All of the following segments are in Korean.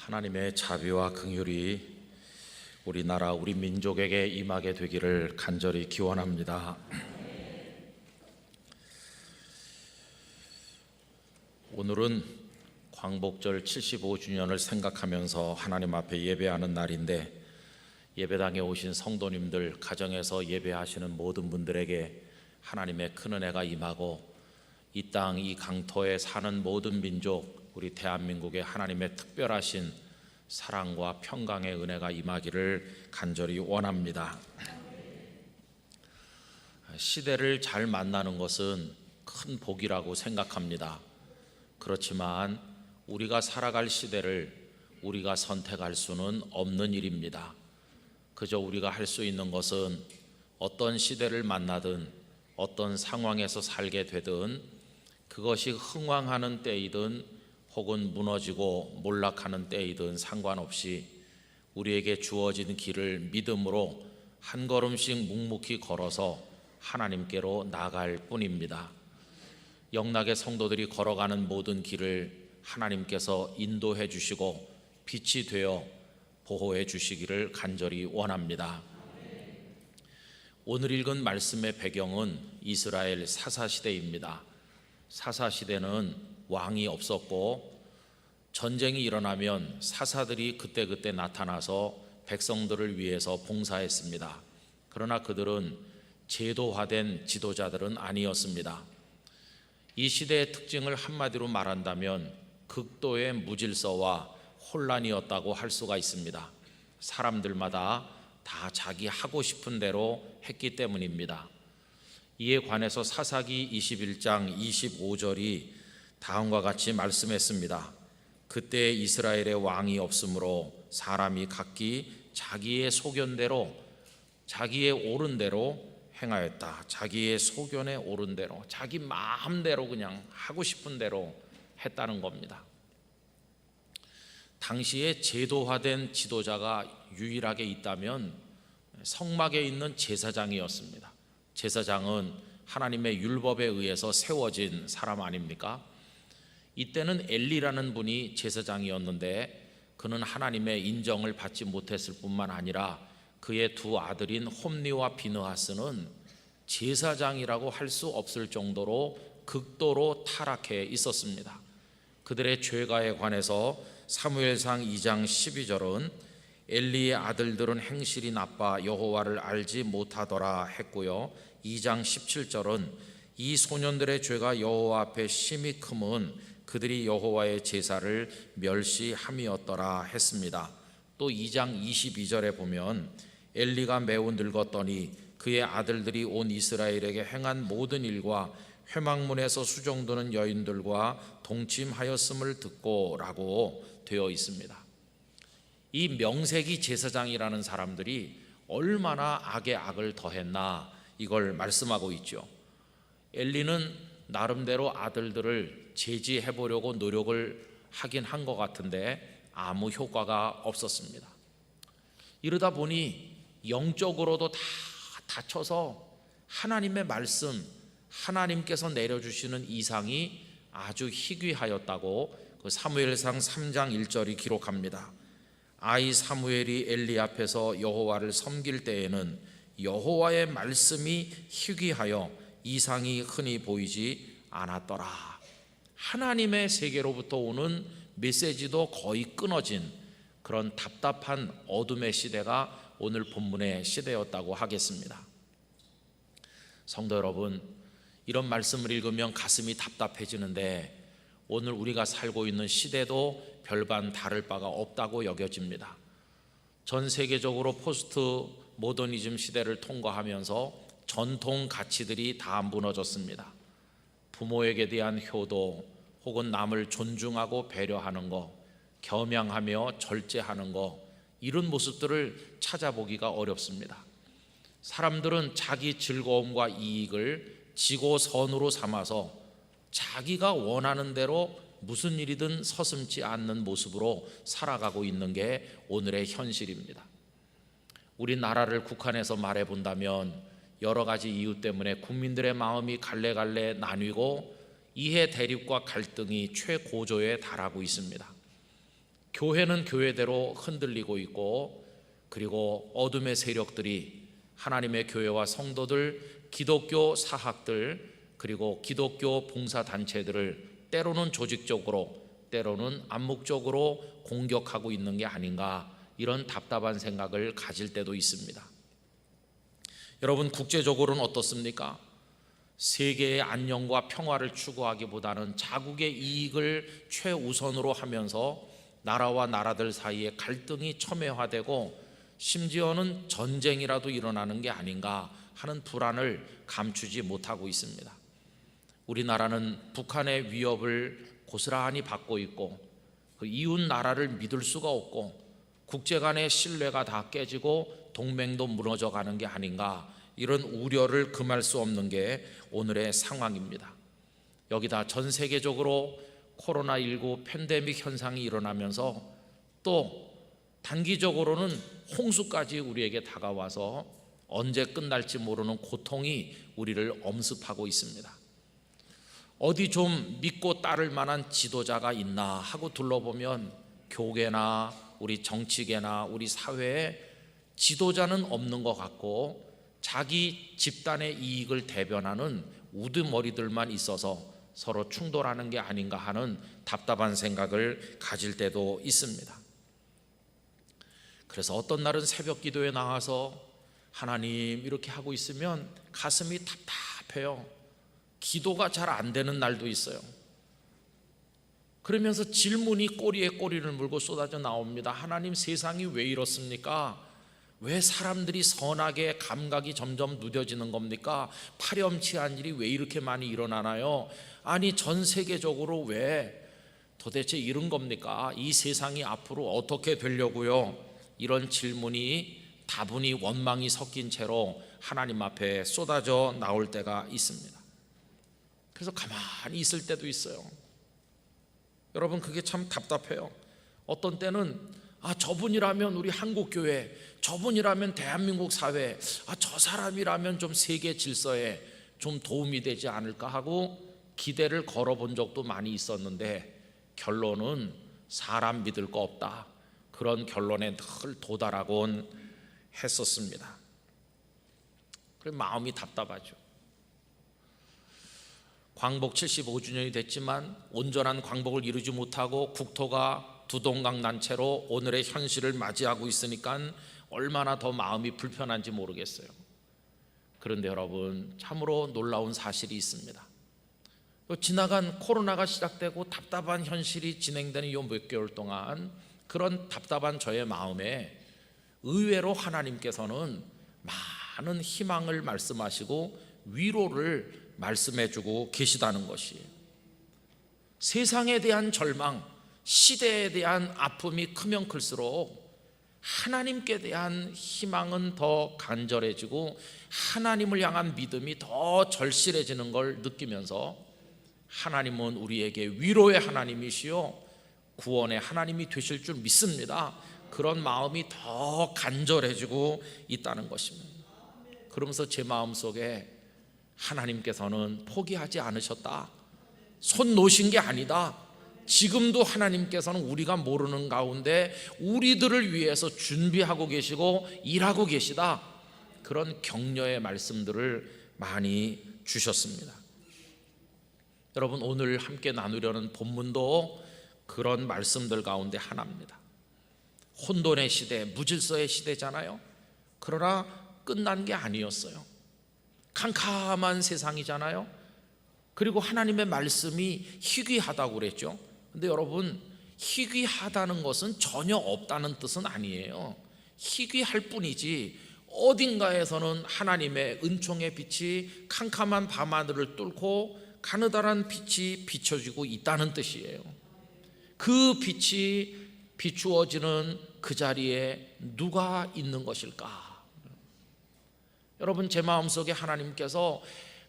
하나님의 자비와 긍휼이 우리나라 우리 민족에게 임하게 되기를 간절히 기원합니다. 오늘은 광복절 75주년을 생각하면서 하나님 앞에 예배하는 날인데, 예배당에 오신 성도님들, 가정에서 예배하시는 모든 분들에게 하나님의 큰 은혜가 임하고 이 땅, 이 강토에 사는 모든 민족, 우리 대한민국에 하나님의 특별하신 사랑과 평강의 은혜가 임하기를 간절히 원합니다. 시대를 잘 만나는 것은 큰 복이라고 생각합니다. 그렇지만 우리가 살아갈 시대를 우리가 선택할 수는 없는 일입니다. 그저 우리가 할 수 있는 것은 어떤 시대를 만나든 어떤 상황에서 살게 되든 그것이 흥왕하는 때이든 혹은 무너지고 몰락하는 때이든 상관없이 우리에게 주어진 길을 믿음으로 한 걸음씩 묵묵히 걸어서 하나님께로 나아갈 뿐입니다. 영락의 성도들이 걸어가는 모든 길을 하나님께서 인도해 주시고 빛이 되어 보호해 주시기를 간절히 원합니다. 오늘 읽은 말씀의 배경은 이스라엘 사사시대입니다. 사사시대는 왕이 없었고 전쟁이 일어나면 사사들이 그때그때 나타나서 백성들을 위해서 봉사했습니다. 그러나 그들은 제도화된 지도자들은 아니었습니다. 이 시대의 특징을 한마디로 말한다면 극도의 무질서와 혼란이었다고 할 수가 있습니다. 사람들마다 다 자기 하고 싶은 대로 했기 때문입니다. 이에 관해서 사사기 21장 25절이 다음과 같이 말씀했습니다. 그때 이스라엘의 왕이 없으므로 사람이 각기 자기의 소견대로, 자기의 옳은 대로 행하였다. 자기의 소견에 옳은 대로, 자기 마음대로 그냥 하고 싶은 대로 했다는 겁니다. 당시에 제도화된 지도자가 유일하게 있다면 성막에 있는 제사장이었습니다. 제사장은 하나님의 율법에 의해서 세워진 사람 아닙니까? 이때는 엘리라는 분이 제사장이었는데 그는 하나님의 인정을 받지 못했을 뿐만 아니라 그의 두 아들인 홈니와 비느하스는 제사장이라고 할 수 없을 정도로 극도로 타락해 있었습니다. 그들의 죄가에 관해서 사무엘상 2장 12절은 엘리의 아들들은 행실이 나빠 여호와를 알지 못하더라 했고요, 2장 17절은 이 소년들의 죄가 여호와 앞에 심히 크면 그들이 여호와의 제사를 멸시함이었더라 했습니다. 또 2장 22절에 보면 엘리가 매우 늙었더니 그의 아들들이 온 이스라엘에게 행한 모든 일과 회막문에서 수종드는 여인들과 동침하였음을 듣고 라고 되어 있습니다. 이 명색이 제사장이라는 사람들이 얼마나 악에 악을 더했나 이걸 말씀하고 있죠. 엘리는 나름대로 아들들을 제지해 보려고 노력을 하긴 한 것 같은데 아무 효과가 없었습니다. 이러다 보니 영적으로도 다 다쳐서 하나님의 말씀, 하나님께서 내려주시는 이상이 아주 희귀하였다고 그 사무엘상 3장 1절이 기록합니다. 아이 사무엘이 엘리 앞에서 여호와를 섬길 때에는 여호와의 말씀이 희귀하여 이상이 흔히 보이지 않았더라. 하나님의 세계로부터 오는 메시지도 거의 끊어진 그런 답답한 어둠의 시대가 오늘 본문의 시대였다고 하겠습니다. 성도 여러분, 이런 말씀을 읽으면 가슴이 답답해지는데 오늘 우리가 살고 있는 시대도 별반 다를 바가 없다고 여겨집니다. 전 세계적으로 포스트 모더니즘 시대를 통과하면서 전통 가치들이 다 무너졌습니다. 부모에게 대한 효도 혹은 남을 존중하고 배려하는 것, 겸양하며 절제하는 것, 이런 모습들을 찾아보기가 어렵습니다. 사람들은 자기 즐거움과 이익을 지고선으로 삼아서 자기가 원하는 대로 무슨 일이든 서슴지 않는 모습으로 살아가고 있는 게 오늘의 현실입니다. 우리나라를 국한해서 말해본다면 여러 가지 이유 때문에 국민들의 마음이 갈래갈래 나뉘고 이해 대립과 갈등이 최고조에 달하고 있습니다. 교회는 교회대로 흔들리고 있고, 그리고 어둠의 세력들이 하나님의 교회와 성도들, 기독교 사학들, 그리고 기독교 봉사단체들을 때로는 조직적으로, 때로는 암묵적으로 공격하고 있는 게 아닌가, 이런 답답한 생각을 가질 때도 있습니다. 여러분, 국제적으로는 어떻습니까? 세계의 안녕과 평화를 추구하기보다는 자국의 이익을 최우선으로 하면서 나라와 나라들 사이에 갈등이 첨예화되고 심지어는 전쟁이라도 일어나는 게 아닌가 하는 불안을 감추지 못하고 있습니다. 우리나라는 북한의 위협을 고스란히 받고 있고, 그 이웃 나라를 믿을 수가 없고, 국제 간의 신뢰가 다 깨지고 동맹도 무너져 가는 게 아닌가, 이런 우려를 금할 수 없는 게 오늘의 상황입니다. 여기다 전 세계적으로 코로나19 팬데믹 현상이 일어나면서 또 단기적으로는 홍수까지 우리에게 다가와서 언제 끝날지 모르는 고통이 우리를 엄습하고 있습니다. 어디 좀 믿고 따를 만한 지도자가 있나 하고 둘러보면 교계나 우리 정치계나 우리 사회에 지도자는 없는 것 같고, 자기 집단의 이익을 대변하는 우두머리들만 있어서 서로 충돌하는 게 아닌가 하는 답답한 생각을 가질 때도 있습니다. 그래서 어떤 날은 새벽 기도에 나와서 하나님 이렇게 하고 있으면 가슴이 답답해요. 기도가 잘 안 되는 날도 있어요. 그러면서 질문이 꼬리에 꼬리를 물고 쏟아져 나옵니다. 하나님, 세상이 왜 이렇습니까? 왜 사람들이 선악의 감각이 점점 누려지는 겁니까? 파렴치한 일이 왜 이렇게 많이 일어나나요? 아니, 전 세계적으로 왜 도대체 이런 겁니까? 이 세상이 앞으로 어떻게 되려고요? 이런 질문이 다분히 원망이 섞인 채로 하나님 앞에 쏟아져 나올 때가 있습니다. 그래서 가만히 있을 때도 있어요. 여러분, 그게 참 답답해요. 어떤 때는 저분이라면 우리 한국교회, 저분이라면 대한민국 사회, 저 사람이라면 좀 세계 질서에 좀 도움이 되지 않을까 하고 기대를 걸어본 적도 많이 있었는데, 결론은 사람 믿을 거 없다, 그런 결론에 늘 도달하곤 했었습니다. 그래서 마음이 답답하죠. 광복 75주년이 됐지만 온전한 광복을 이루지 못하고 국토가 두동강 난 채로 오늘의 현실을 맞이하고 있으니까 얼마나 더 마음이 불편한지 모르겠어요. 그런데 여러분, 참으로 놀라운 사실이 있습니다. 지나간 코로나가 시작되고 답답한 현실이 진행되는 이 몇 개월 동안 그런 답답한 저의 마음에 의외로 하나님께서는 많은 희망을 말씀하시고 위로를 말씀해주고 계시다는 것이에요. 세상에 대한 절망, 시대에 대한 아픔이 크면 클수록 하나님께 대한 희망은 더 간절해지고 하나님을 향한 믿음이 더 절실해지는 걸 느끼면서, 하나님은 우리에게 위로의 하나님이시요 구원의 하나님이 되실 줄 믿습니다, 그런 마음이 더 간절해지고 있다는 것입니다. 그러면서 제 마음속에 하나님께서는 포기하지 않으셨다, 손 놓으신 게 아니다, 지금도 하나님께서는 우리가 모르는 가운데 우리들을 위해서 준비하고 계시고 일하고 계시다, 그런 격려의 말씀들을 많이 주셨습니다. 여러분, 오늘 함께 나누려는 본문도 그런 말씀들 가운데 하나입니다. 혼돈의 시대, 무질서의 시대잖아요. 그러나 끝난 게 아니었어요. 캄캄한 세상이잖아요. 그리고 하나님의 말씀이 희귀하다고 그랬죠. 근데 여러분, 희귀하다는 것은 전혀 없다는 뜻은 아니에요. 희귀할 뿐이지 어딘가에서는 하나님의 은총의 빛이 캄캄한 밤하늘을 뚫고 가느다란 빛이 비춰지고 있다는 뜻이에요. 그 빛이 비추어지는 그 자리에 누가 있는 것일까? 여러분, 제 마음속에 하나님께서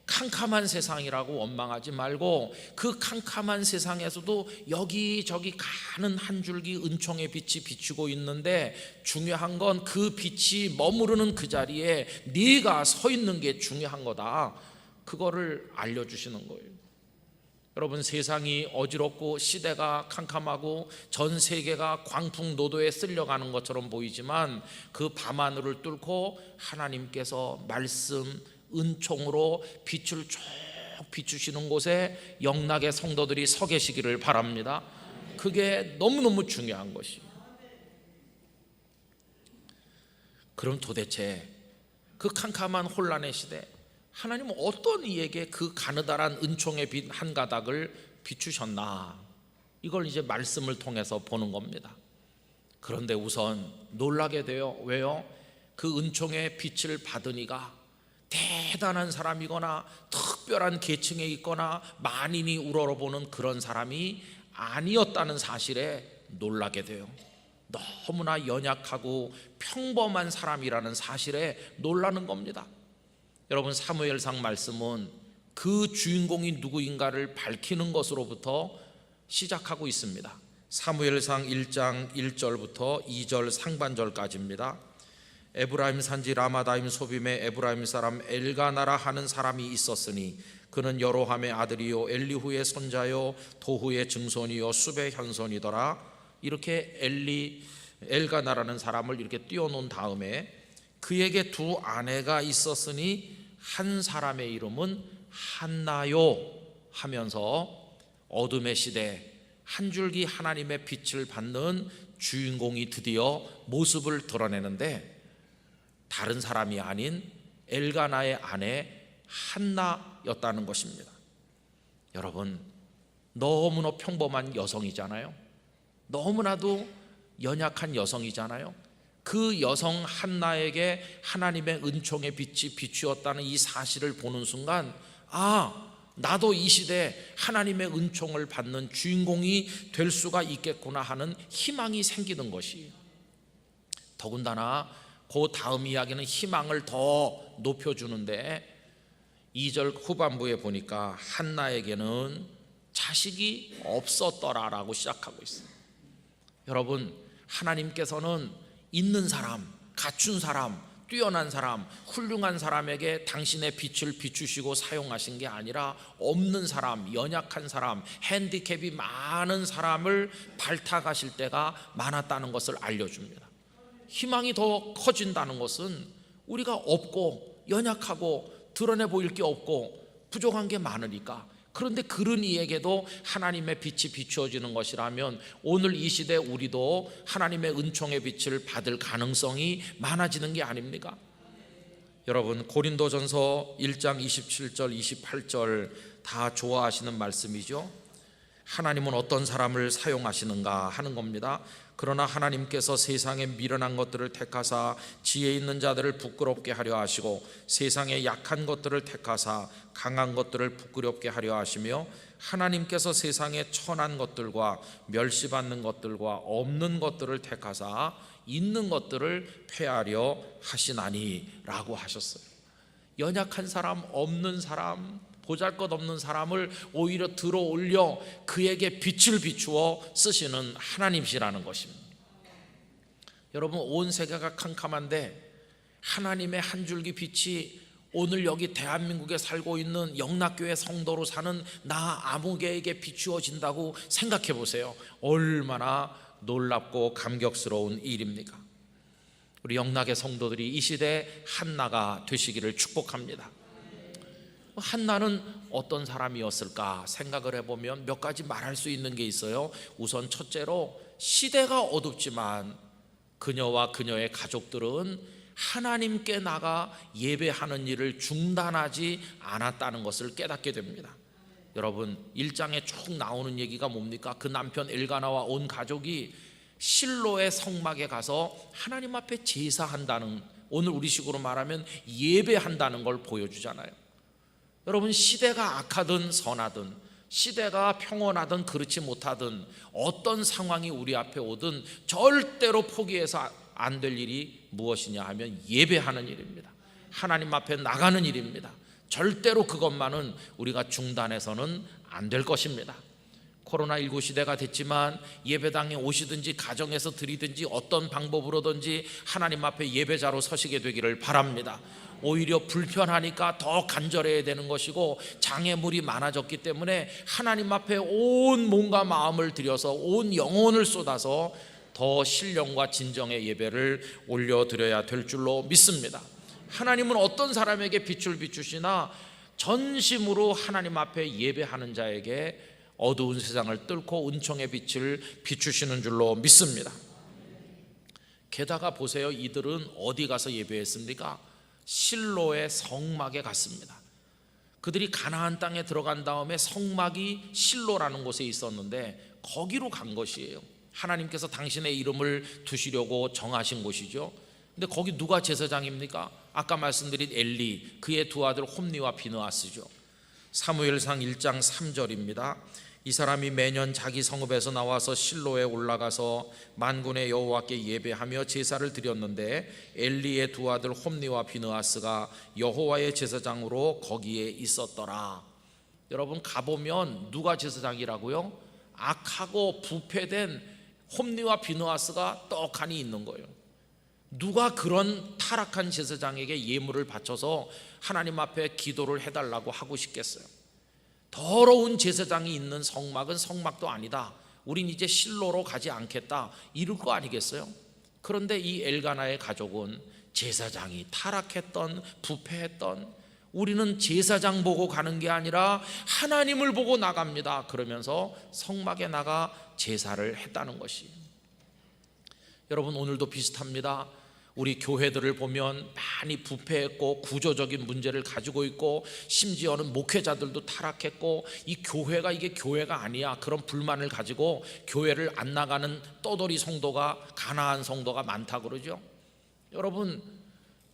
캄캄한 세상이라고 원망하지 말고 그 캄캄한 세상에서도 여기저기 가는 한 줄기 은총의 빛이 비추고 있는데, 중요한 건 그 빛이 머무르는 그 자리에 네가 서 있는 게 중요한 거다, 그거를 알려주시는 거예요. 여러분, 세상이 어지럽고 시대가 캄캄하고 전 세계가 광풍노도에 쓸려가는 것처럼 보이지만 그 밤하늘을 뚫고 하나님께서 말씀 은총으로 빛을 쭉 비추시는 곳에 영락의 성도들이 서 계시기를 바랍니다. 그게 너무너무 중요한 것이에요. 그럼 도대체 그 캄캄한 혼란의 시대, 하나님은 어떤 이에게 그 가느다란 은총의 빛 한 가닥을 비추셨나? 이걸 이제 말씀을 통해서 보는 겁니다. 그런데 우선 놀라게 돼요. 왜요? 그 은총의 빛을 받은 이가 대단한 사람이거나 특별한 계층에 있거나 만인이 우러러보는 그런 사람이 아니었다는 사실에 놀라게 돼요. 너무나 연약하고 평범한 사람이라는 사실에 놀라는 겁니다. 여러분, 사무엘상 말씀은 그 주인공이 누구인가를 밝히는 것으로부터 시작하고 있습니다. 사무엘상 1장 1절부터 2절 상반절까지입니다. 에브라임 산지 라마다임 소빔에 에브라임 사람 엘가나라 하는 사람이 있었으니 그는 여로함의 아들이요 엘리후의 손자요 도후의 증손이요 숲의 현손이더라. 이렇게 엘가나라는 사람을 이렇게 띄워놓은 다음에 그에게 두 아내가 있었으니 한 사람의 이름은 한나요 하면서 어둠의 시대 한 줄기 하나님의 빛을 받는 주인공이 드디어 모습을 드러내는데, 다른 사람이 아닌 엘가나의 아내 한나였다는 것입니다. 여러분, 너무나 평범한 여성이잖아요. 너무나도 연약한 여성이잖아요. 그 여성 한나에게 하나님의 은총의 빛이 비추었다는 이 사실을 보는 순간, 나도 이 시대에 하나님의 은총을 받는 주인공이 될 수가 있겠구나 하는 희망이 생기는 것이에요. 더군다나 그 다음 이야기는 희망을 더 높여주는데 2절 후반부에 보니까 한나에게는 자식이 없었더라라고 시작하고 있어요. 여러분, 하나님께서는 있는 사람, 갖춘 사람, 뛰어난 사람, 훌륭한 사람에게 당신의 빛을 비추시고 사용하신 게 아니라 없는 사람, 연약한 사람, 핸디캡이 많은 사람을 발탁하실 때가 많았다는 것을 알려줍니다. 희망이 더 커진다는 것은 우리가 없고 연약하고 드러내 보일 게 없고 부족한 게 많으니까. 그런데 그런 이에게도 하나님의 빛이 비추어지는 것이라면 오늘 이 시대 우리도 하나님의 은총의 빛을 받을 가능성이 많아지는 게 아닙니까? 여러분, 고린도전서 1장 27절 28절 다 좋아하시는 말씀이죠. 하나님은 어떤 사람을 사용하시는가 하는 겁니다. 그러나 하나님께서 세상에 미련한 것들을 택하사 지혜 있는 자들을 부끄럽게 하려 하시고 세상에 약한 것들을 택하사 강한 것들을 부끄럽게 하려 하시며 하나님께서 세상에 천한 것들과 멸시받는 것들과 없는 것들을 택하사 있는 것들을 폐하려 하시나니 라고 하셨어요. 연약한 사람, 없는 사람, 보잘것없는 사람을 오히려 들어 올려 그에게 빛을 비추어 쓰시는 하나님이시라는 것입니다. 여러분, 온 세계가 캄캄한데 하나님의 한 줄기 빛이 오늘 여기 대한민국에 살고 있는 영락교회 성도로 사는 나 아무개에게 비추어진다고 생각해 보세요. 얼마나 놀랍고 감격스러운 일입니까? 우리 영락의 성도들이 이 시대에 한나가 되시기를 축복합니다. 한나는 어떤 사람이었을까 생각을 해보면 몇 가지 말할 수 있는 게 있어요. 우선 첫째로, 시대가 어둡지만 그녀와 그녀의 가족들은 하나님께 나가 예배하는 일을 중단하지 않았다는 것을 깨닫게 됩니다. 여러분, 1장에 쭉 나오는 얘기가 뭡니까? 그 남편 엘가나와 온 가족이 실로의 성막에 가서 하나님 앞에 제사한다는, 오늘 우리식으로 말하면 예배한다는 걸 보여주잖아요. 여러분, 시대가 악하든 선하든, 시대가 평온하든 그렇지 못하든, 어떤 상황이 우리 앞에 오든 절대로 포기해서 안 될 일이 무엇이냐 하면 예배하는 일입니다. 하나님 앞에 나가는 일입니다. 절대로 그것만은 우리가 중단해서는 안 될 것입니다. 코로나19 시대가 됐지만 예배당에 오시든지 가정에서 드리든지 어떤 방법으로든지 하나님 앞에 예배자로 서시게 되기를 바랍니다. 오히려 불편하니까 더 간절해야 되는 것이고, 장애물이 많아졌기 때문에 하나님 앞에 온 몸과 마음을 들여서 온 영혼을 쏟아서 더 신령과 진정의 예배를 올려드려야 될 줄로 믿습니다. 하나님은 어떤 사람에게 빛을 비추시나 전심으로 하나님 앞에 예배하는 자에게 어두운 세상을 뚫고 은총의 빛을 비추시는 줄로 믿습니다. 게다가 보세요, 이들은 어디 가서 예배했습니까? 실로의 성막에 갔습니다. 그들이 가나안 땅에 들어간 다음에 성막이 실로라는 곳에 있었는데 거기로 간 것이에요. 하나님께서 당신의 이름을 두시려고 정하신 곳이죠. 근데 거기 누가 제사장입니까? 아까 말씀드린 엘리, 그의 두 아들 홈니와 비느하스죠. 사무엘상 1장 3절입니다. 이 사람이 매년 자기 성읍에서 나와서 실로에 올라가서 만군의 여호와께 예배하며 제사를 드렸는데 엘리의 두 아들 홈니와 비느하스가 여호와의 제사장으로 거기에 있었더라. 여러분, 가보면 누가 제사장이라고요? 악하고 부패된 홈니와 비느하스가 떡하니 있는 거예요. 누가 그런 타락한 제사장에게 예물을 바쳐서 하나님 앞에 기도를 해달라고 하고 싶겠어요? 더러운 제사장이 있는 성막은 성막도 아니다, 우린 이제 실로로 가지 않겠다, 이럴 거 아니겠어요? 그런데 이 엘가나의 가족은 제사장이 타락했던, 부패했던, 우리는 제사장 보고 가는 게 아니라 하나님을 보고 나갑니다, 그러면서 성막에 나가 제사를 했다는 것이. 여러분, 오늘도 비슷합니다. 우리 교회들을 보면 많이 부패했고 구조적인 문제를 가지고 있고, 심지어는 목회자들도 타락했고, 이 교회가 이게 교회가 아니야, 그런 불만을 가지고 교회를 안 나가는 떠돌이 성도가, 가난한 성도가 많다 그러죠. 여러분,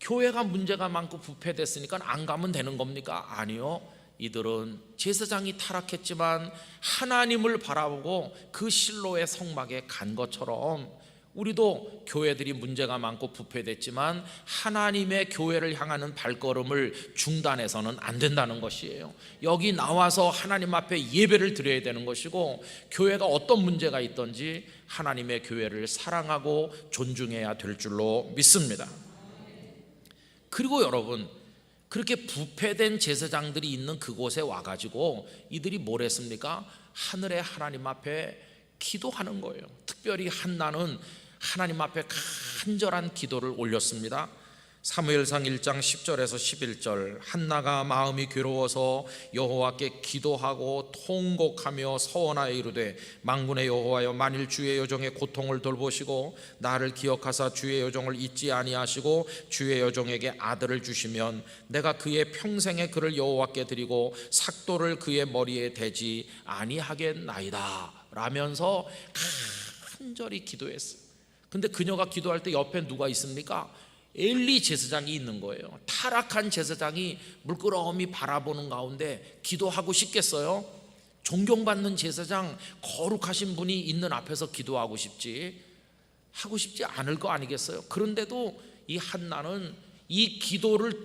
교회가 문제가 많고 부패됐으니까 안 가면 되는 겁니까? 아니요. 이들은 제사장이 타락했지만 하나님을 바라보고 그 실로의 성막에 간 것처럼 우리도 교회들이 문제가 많고 부패됐지만 하나님의 교회를 향하는 발걸음을 중단해서는 안 된다는 것이에요. 여기 나와서 하나님 앞에 예배를 드려야 되는 것이고, 교회가 어떤 문제가 있든지 하나님의 교회를 사랑하고 존중해야 될 줄로 믿습니다. 그리고 여러분, 그렇게 부패된 제사장들이 있는 그곳에 와가지고 이들이 뭘 했습니까? 하늘의 하나님 앞에 기도하는 거예요. 특별히 한나는 하나님 앞에 간절한 기도를 올렸습니다. 사무엘상 1장 10절에서 11절, 한나가 마음이 괴로워서 여호와께 기도하고 통곡하며 서원하여 이르되, 만군의 여호와여, 만일 주의 여종의 고통을 돌보시고 나를 기억하사 주의 여종을 잊지 아니하시고 주의 여종에게 아들을 주시면 내가 그의 평생에 그를 여호와께 드리고 삭도를 그의 머리에 대지 아니하겠나이다 라면서 간절히 기도했어요. 근데 그녀가 기도할 때 옆에 누가 있습니까? 엘리 제사장이 있는 거예요. 타락한 제사장이 물끄러미 바라보는 가운데 기도하고 싶겠어요? 존경받는 제사장, 거룩하신 분이 있는 앞에서 기도하고 싶지, 하고 싶지 않을 거 아니겠어요? 그런데도 이 한나는 이 기도를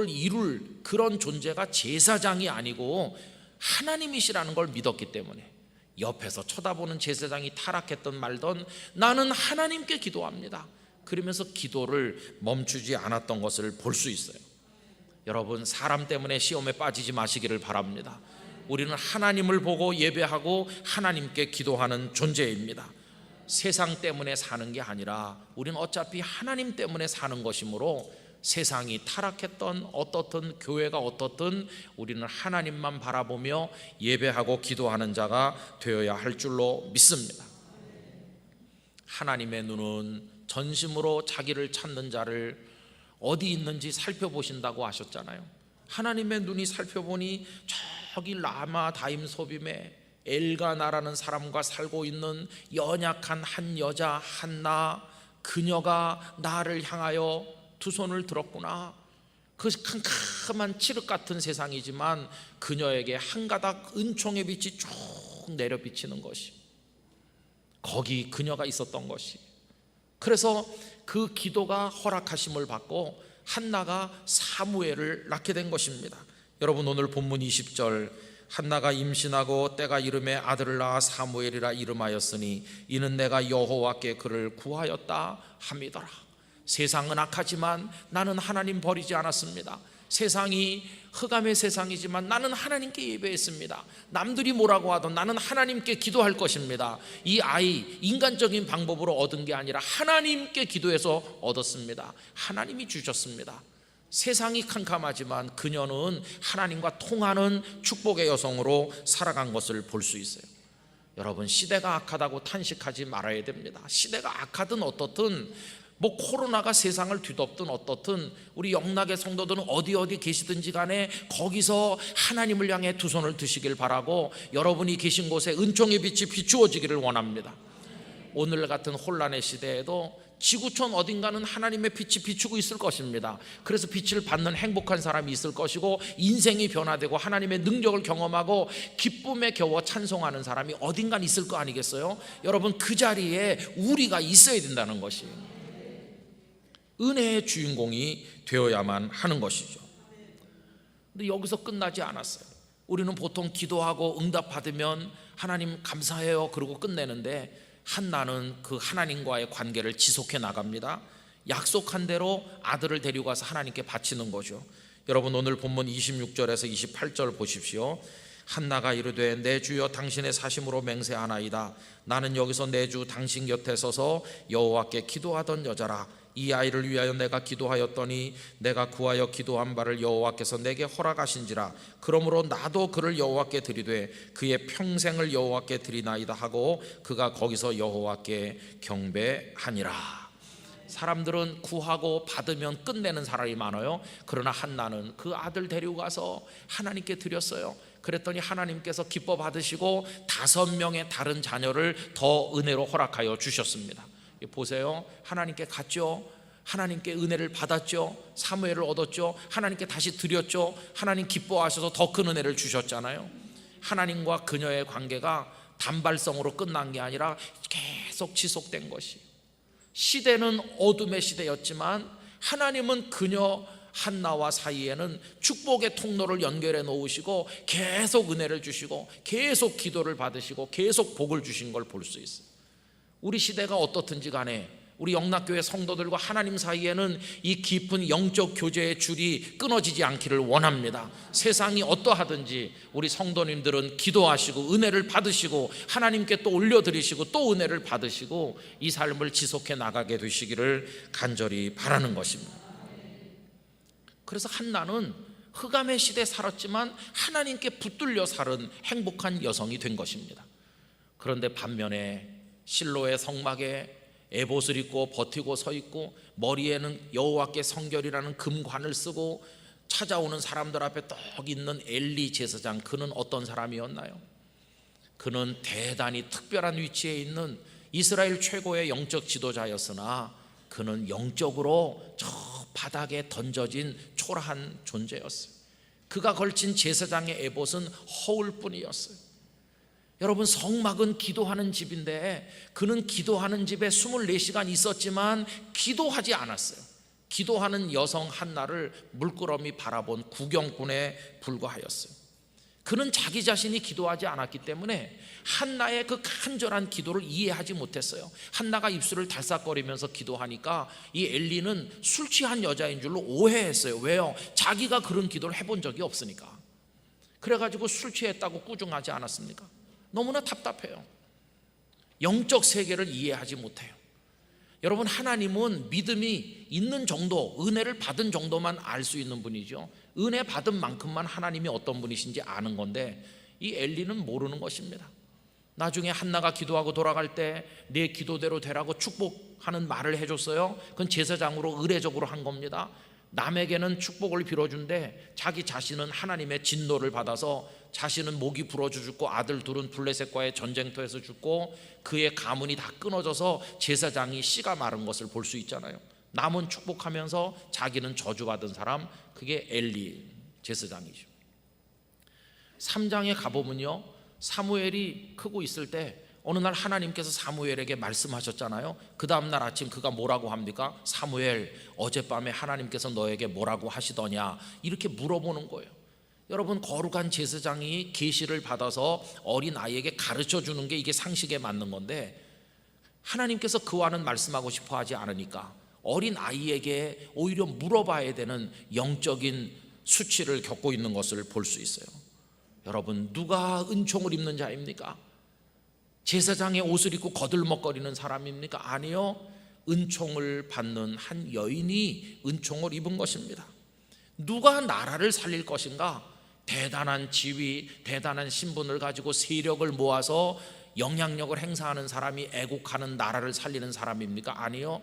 이룰 그런 존재가 제사장이 아니고 하나님이시라는 걸 믿었기 때문에, 옆에서 쳐다보는 제사장이 타락했던 말던 나는 하나님께 기도합니다, 그러면서 기도를 멈추지 않았던 것을 볼 수 있어요. 여러분, 사람 때문에 시험에 빠지지 마시기를 바랍니다. 우리는 하나님을 보고 예배하고 하나님께 기도하는 존재입니다. 세상 때문에 사는 게 아니라 우리는 어차피 하나님 때문에 사는 것이므로, 세상이 타락했던 어떻든 교회가 어떻든 우리는 하나님만 바라보며 예배하고 기도하는 자가 되어야 할 줄로 믿습니다. 하나님의 눈은 전심으로 자기를 찾는 자를 어디 있는지 살펴보신다고 하셨잖아요. 하나님의 눈이 살펴보니 저기 라마 다임 소빔에 엘가나라는 사람과 살고 있는 연약한 한 여자 한나, 그녀가 나를 향하여 두 손을 들었구나. 그 캄캄한 칠흑 같은 세상이지만 그녀에게 한 가닥 은총의 빛이 쭉 내려 비치는 것이, 거기 그녀가 있었던 것이. 그래서 그 기도가 허락하심을 받고 한나가 사무엘을 낳게 된 것입니다. 여러분, 오늘 본문 20절, 한나가 임신하고 때가 이름에 아들을 낳아 사무엘이라 이름하였으니 이는 내가 여호와께 그를 구하였다 함이더라. 세상은 악하지만 나는 하나님 버리지 않았습니다. 세상이 흑암의 세상이지만 나는 하나님께 예배했습니다. 남들이 뭐라고 하든 나는 하나님께 기도할 것입니다. 이 아이 인간적인 방법으로 얻은 게 아니라 하나님께 기도해서 얻었습니다. 하나님이 주셨습니다. 세상이 캄캄하지만 그녀는 하나님과 통하는 축복의 여성으로 살아간 것을 볼 수 있어요. 여러분, 시대가 악하다고 탄식하지 말아야 됩니다. 시대가 악하든 어떻든, 코로나가 세상을 뒤덮든 어떻든, 우리 영락의 성도들은 어디 계시든지 간에 거기서 하나님을 향해 두 손을 드시길 바라고, 여러분이 계신 곳에 은총의 빛이 비추어지기를 원합니다. 오늘 같은 혼란의 시대에도 지구촌 어딘가는 하나님의 빛이 비추고 있을 것입니다. 그래서 빛을 받는 행복한 사람이 있을 것이고, 인생이 변화되고 하나님의 능력을 경험하고 기쁨에 겨워 찬송하는 사람이 어딘가 있을 거 아니겠어요? 여러분, 그 자리에 우리가 있어야 된다는 것이 은혜의 주인공이 되어야만 하는 것이죠. 근데 여기서 끝나지 않았어요. 우리는 보통 기도하고 응답받으면 하나님 감사해요 그러고 끝내는데, 한나는 그 하나님과의 관계를 지속해 나갑니다. 약속한 대로 아들을 데리고 가서 하나님께 바치는 거죠. 여러분, 오늘 본문 26절에서 28절 보십시오. 한나가 이르되 내 주여 당신의 사심으로 맹세하나이다. 나는 여기서 내 주 당신 곁에 서서 여호와께 기도하던 여자라. 이 아이를 위하여 내가 기도하였더니 내가 구하여 기도한 바를 여호와께서 내게 허락하신지라. 그러므로 나도 그를 여호와께 드리되 그의 평생을 여호와께 드리나이다 하고 그가 거기서 여호와께 경배하니라. 사람들은 구하고 받으면 끝내는 사람이 많아요. 그러나 한나는 그 아들 데리고 가서 하나님께 드렸어요. 그랬더니 하나님께서 기뻐 받으시고 5명의 다른 자녀를 더 은혜로 허락하여 주셨습니다. 보세요. 하나님께 갔죠. 하나님께 은혜를 받았죠. 사무엘을 얻었죠. 하나님께 다시 드렸죠. 하나님 기뻐하셔서 더 큰 은혜를 주셨잖아요. 하나님과 그녀의 관계가 단발성으로 끝난 게 아니라 계속 지속된 것이, 시대는 어둠의 시대였지만 하나님은 그녀 한나와 사이에는 축복의 통로를 연결해 놓으시고 계속 은혜를 주시고 계속 기도를 받으시고 계속 복을 주신 걸 볼 수 있어요. 우리 시대가 어떻든지 간에 우리 영락교회 성도들과 하나님 사이에는 이 깊은 영적 교제의 줄이 끊어지지 않기를 원합니다. 세상이 어떠하든지 우리 성도님들은 기도하시고 은혜를 받으시고 하나님께 또 올려드리시고 또 은혜를 받으시고 이 삶을 지속해 나가게 되시기를 간절히 바라는 것입니다. 그래서 한나는 흑암의 시대에 살았지만 하나님께 붙들려 살은 행복한 여성이 된 것입니다. 그런데 반면에 실로의 성막에 에봇을 입고 버티고 서 있고 머리에는 여호와께 성결이라는 금관을 쓰고 찾아오는 사람들 앞에 떡 있는 엘리 제사장, 그는 어떤 사람이었나요? 그는 대단히 특별한 위치에 있는 이스라엘 최고의 영적 지도자였으나 그는 영적으로 저 바닥에 던져진 초라한 존재였어요. 그가 걸친 제사장의 에봇은 허울뿐이었어요. 여러분, 성막은 기도하는 집인데 그는 기도하는 집에 24시간 있었지만 기도하지 않았어요. 기도하는 여성 한나를 물끄러미 바라본 구경꾼에 불과하였어요. 그는 자기 자신이 기도하지 않았기 때문에 한나의 그 간절한 기도를 이해하지 못했어요. 한나가 입술을 달싹거리면서 기도하니까 이 엘리는 술 취한 여자인 줄로 오해했어요. 왜요? 자기가 그런 기도를 해본 적이 없으니까. 그래가지고 술 취했다고 꾸중하지 않았습니까? 너무나 답답해요. 영적 세계를 이해하지 못해요. 여러분, 하나님은 믿음이 있는 정도, 은혜를 받은 정도만 알 수 있는 분이죠. 은혜 받은 만큼만 하나님이 어떤 분이신지 아는 건데 이 엘리는 모르는 것입니다. 나중에 한나가 기도하고 돌아갈 때 내 기도대로 되라고 축복하는 말을 해줬어요. 그건 제사장으로 의례적으로 한 겁니다. 남에게는 축복을 빌어준데 자기 자신은 하나님의 진노를 받아서 자신은 목이 부러져 죽고 아들 둘은 블레셋과의 전쟁터에서 죽고 그의 가문이 다 끊어져서 제사장이 씨가 마른 것을 볼 수 있잖아요. 남은 축복하면서 자기는 저주받은 사람, 그게 엘리 제사장이죠. 3장에 가보면요, 사무엘이 크고 있을 때 어느 날 하나님께서 사무엘에게 말씀하셨잖아요. 그 다음날 아침 그가 뭐라고 합니까? 사무엘, 어젯밤에 하나님께서 너에게 뭐라고 하시더냐, 이렇게 물어보는 거예요. 여러분, 거룩한 제사장이 계시를 받아서 어린 아이에게 가르쳐 주는 게 이게 상식에 맞는 건데 하나님께서 그와는 말씀하고 싶어 하지 않으니까 어린 아이에게 오히려 물어봐야 되는 영적인 수치를 겪고 있는 것을 볼 수 있어요. 여러분, 누가 은총을 입는 자입니까? 제사장의 옷을 입고 거들먹거리는 사람입니까? 아니요, 은총을 받는 한 여인이 은총을 입은 것입니다. 누가 나라를 살릴 것인가? 대단한 지위, 대단한 신분을 가지고 세력을 모아서 영향력을 행사하는 사람이 애국하는 나라를 살리는 사람입니까? 아니요,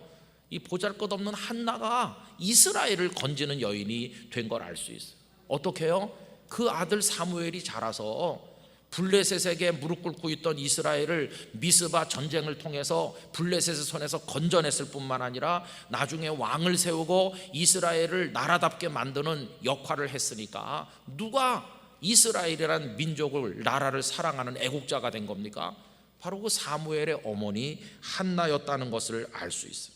이 보잘것없는 한나가 이스라엘을 건지는 여인이 된 걸 알 수 있어요. 어떻게 해요? 그 아들 사무엘이 자라서 블레셋에게 무릎 꿇고 있던 이스라엘을 미스바 전쟁을 통해서 블레셋의 손에서 건져냈을 뿐만 아니라 나중에 왕을 세우고 이스라엘을 나라답게 만드는 역할을 했으니까 누가 이스라엘이란 민족을, 나라를 사랑하는 애국자가 된 겁니까? 바로 그 사무엘의 어머니 한나였다는 것을 알 수 있어요.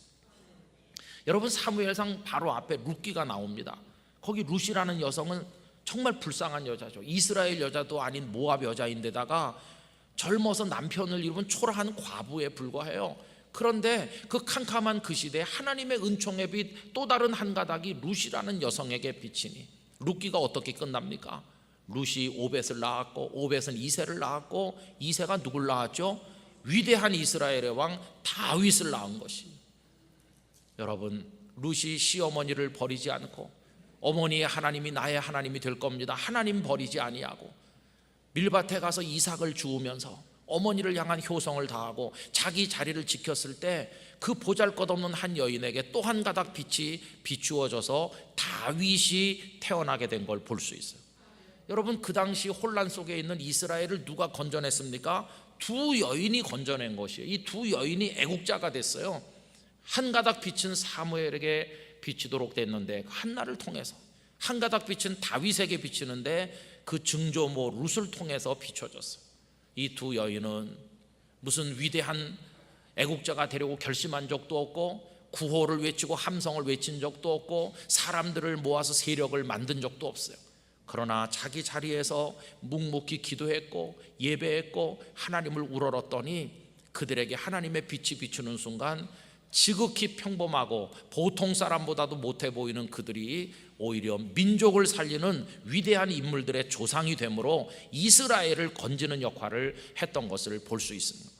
여러분, 사무엘상 바로 앞에 룻기가 나옵니다. 거기 룻이라는 여성은 정말 불쌍한 여자죠. 이스라엘 여자도 아닌 모압 여자인데다가 젊어서 남편을 잃은 초라한 과부에 불과해요. 그런데 그 캄캄한 그 시대에 하나님의 은총의 빛 또 다른 한 가닥이 룻이라는 여성에게 비치니 룻기가 어떻게 끝납니까? 룻이 오벳을 낳았고 오벳은 이새를 낳았고 이새가 누굴 낳았죠? 위대한 이스라엘의 왕 다윗을 낳은 것이. 여러분, 룻이 시어머니를 버리지 않고 어머니의 하나님이 나의 하나님이 될 겁니다, 하나님 버리지 아니하고 밀밭에 가서 이삭을 주우면서 어머니를 향한 효성을 다하고 자기 자리를 지켰을 때 그 보잘것없는 한 여인에게 또 한 가닥 빛이 비추어져서 다윗이 태어나게 된 걸 볼 수 있어요. 여러분, 그 당시 혼란 속에 있는 이스라엘을 누가 건져냈습니까? 두 여인이 건져낸 것이에요. 이 두 여인이 애국자가 됐어요. 한 가닥 빛은 사무엘에게 비치도록 됐는데 한나를 통해서, 한 가닥 빛은 다윗에게 비치는데 그 증조모 룻을 통해서 비춰졌어요. 이 두 여인은 무슨 위대한 애국자가 되려고 결심한 적도 없고 구호를 외치고 함성을 외친 적도 없고 사람들을 모아서 세력을 만든 적도 없어요. 그러나 자기 자리에서 묵묵히 기도했고 예배했고 하나님을 우러렀더니 그들에게 하나님의 빛이 비추는 순간 지극히 평범하고 보통 사람보다도 못해 보이는 그들이 오히려 민족을 살리는 위대한 인물들의 조상이 되므로 이스라엘을 건지는 역할을 했던 것을 볼 수 있습니다.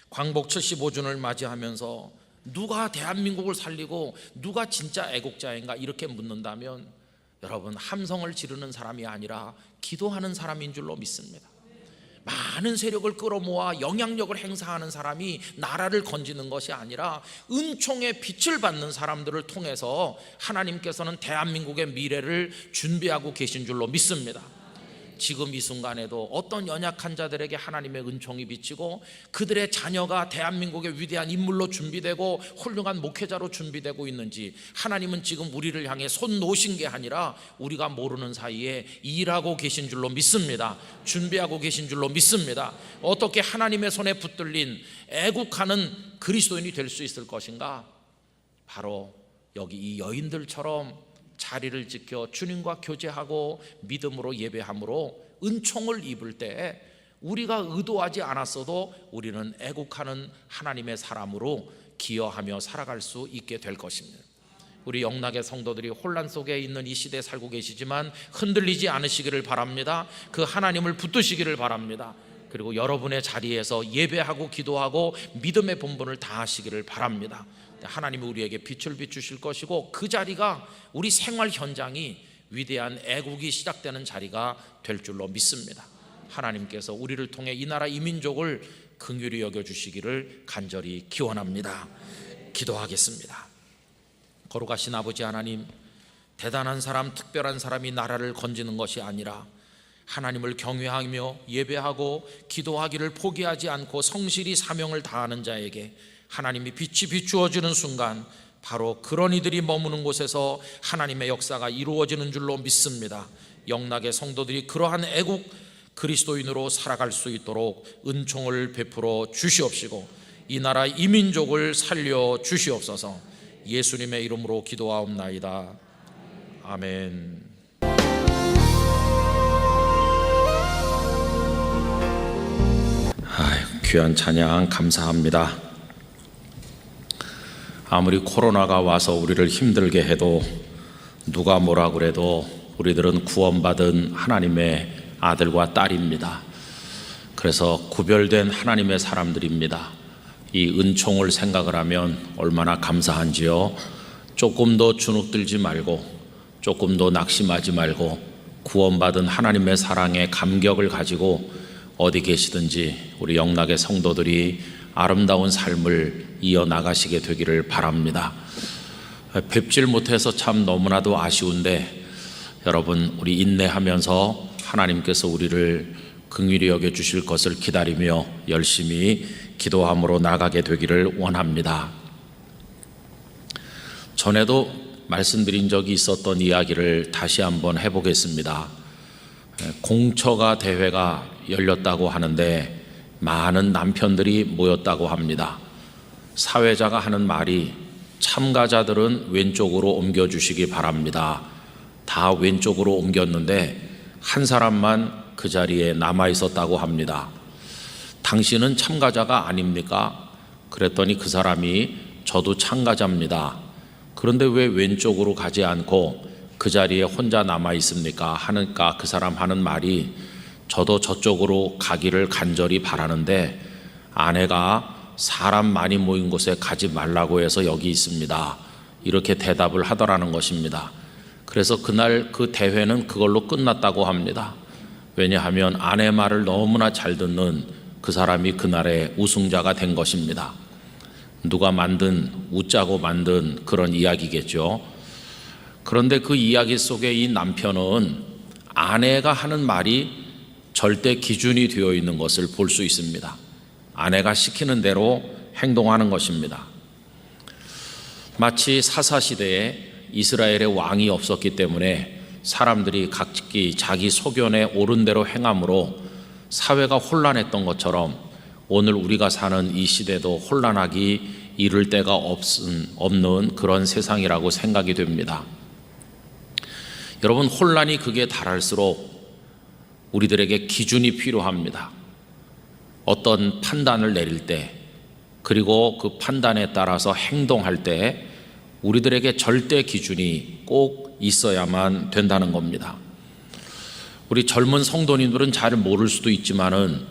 광복 75주년을 맞이하면서 누가 대한민국을 살리고 누가 진짜 애국자인가 이렇게 묻는다면 여러분, 함성을 지르는 사람이 아니라 기도하는 사람인 줄로 믿습니다. 많은 세력을 끌어모아 영향력을 행사하는 사람이 나라를 건지는 것이 아니라 은총의 빛을 받는 사람들을 통해서 하나님께서는 대한민국의 미래를 준비하고 계신 줄로 믿습니다. 지금 이 순간에도 어떤 연약한 자들에게 하나님의 은총이 비치고 그들의 자녀가 대한민국의 위대한 인물로 준비되고 훌륭한 목회자로 준비되고 있는지 하나님은 지금 우리를 향해 손 놓으신 게 아니라 우리가 모르는 사이에 일하고 계신 줄로 믿습니다. 준비하고 계신 줄로 믿습니다. 어떻게 하나님의 손에 붙들린 애국하는 그리스도인이 될 수 있을 것인가? 바로 여기 이 여인들처럼 자리를 지켜 주님과 교제하고 믿음으로 예배함으로 은총을 입을 때 우리가 의도하지 않았어도 우리는 애국하는 하나님의 사람으로 기여하며 살아갈 수 있게 될 것입니다. 우리 영락의 성도들이 혼란 속에 있는 이 시대에 살고 계시지만 흔들리지 않으시기를 바랍니다. 그 하나님을 붙드시기를 바랍니다. 그리고 여러분의 자리에서 예배하고 기도하고 믿음의 본분을 다하시기를 바랍니다. 하나님이 우리에게 빛을 비추실 것이고 그 자리가 우리 생활 현장이 위대한 애국이 시작되는 자리가 될 줄로 믿습니다. 하나님께서 우리를 통해 이 나라 이 민족을 긍휼히 여겨주시기를 간절히 기원합니다. 기도하겠습니다. 거룩하신 아버지 하나님, 대단한 사람, 특별한 사람이 나라를 건지는 것이 아니라 하나님을 경외하며 예배하고 기도하기를 포기하지 않고 성실히 사명을 다하는 자에게 하나님이 빛이 비추어지는 순간 바로 그런 이들이 머무는 곳에서 하나님의 역사가 이루어지는 줄로 믿습니다. 영락의 성도들이 그러한 애국 그리스도인으로 살아갈 수 있도록 은총을 베풀어 주시옵시고 이 나라 이 민족을 살려 주시옵소서. 예수님의 이름으로 기도하옵나이다. 아멘. 귀한 찬양 감사합니다. 아무리 코로나가 와서 우리를 힘들게 해도 누가 뭐라 그래도 우리들은 구원받은 하나님의 아들과 딸입니다. 그래서 구별된 하나님의 사람들입니다. 이 은총을 생각을 하면 얼마나 감사한지요. 조금도 주눅들지 말고, 조금도 낙심하지 말고, 구원받은 하나님의 사랑에 감격을 가지고 어디 계시든지 우리 영락의 성도들이 아름다운 삶을 이어나가시게 되기를 바랍니다. 뵙질 못해서 참 너무나도 아쉬운데, 여러분 우리 인내하면서 하나님께서 우리를 긍휼히 여겨주실 것을 기다리며 열심히 기도함으로 나가게 되기를 원합니다. 전에도 말씀드린 적이 있었던 이야기를 다시 한번 해보겠습니다. 공처가 대회가 열렸다고 하는데 많은 남편들이 모였다고 합니다. 사회자가 하는 말이 참가자들은 왼쪽으로 옮겨주시기 바랍니다. 다 왼쪽으로 옮겼는데 한 사람만 그 자리에 남아 있었다고 합니다. 당신은 참가자가 아닙니까? 그랬더니 그 사람이 저도 참가자입니다. 그런데 왜 왼쪽으로 가지 않고 그 자리에 혼자 남아 있습니까? 하니까 그 사람 하는 말이 저도 저쪽으로 가기를 간절히 바라는데 아내가 사람 많이 모인 곳에 가지 말라고 해서 여기 있습니다. 이렇게 대답을 하더라는 것입니다. 그래서 그날 그 대회는 그걸로 끝났다고 합니다. 왜냐하면 아내 말을 너무나 잘 듣는 그 사람이 그날의 우승자가 된 것입니다. 누가 웃자고 만든 그런 이야기겠죠. 그런데 그 이야기 속에 이 남편은 아내가 하는 말이 절대 기준이 되어 있는 것을 볼 수 있습니다. 아내가 시키는 대로 행동하는 것입니다. 마치 사사시대에 이스라엘의 왕이 없었기 때문에 사람들이 각기 자기 소견에 옳은 대로 행함으로 사회가 혼란했던 것처럼 오늘 우리가 사는 이 시대도 혼란하기 이를 데가 없는 그런 세상이라고 생각이 됩니다. 여러분, 혼란이 극에 달할수록 우리들에게 기준이 필요합니다. 어떤 판단을 내릴 때, 그리고 그 판단에 따라서 행동할 때 우리들에게 절대 기준이 꼭 있어야만 된다는 겁니다. 우리 젊은 성도님들은 잘 모를 수도 있지만은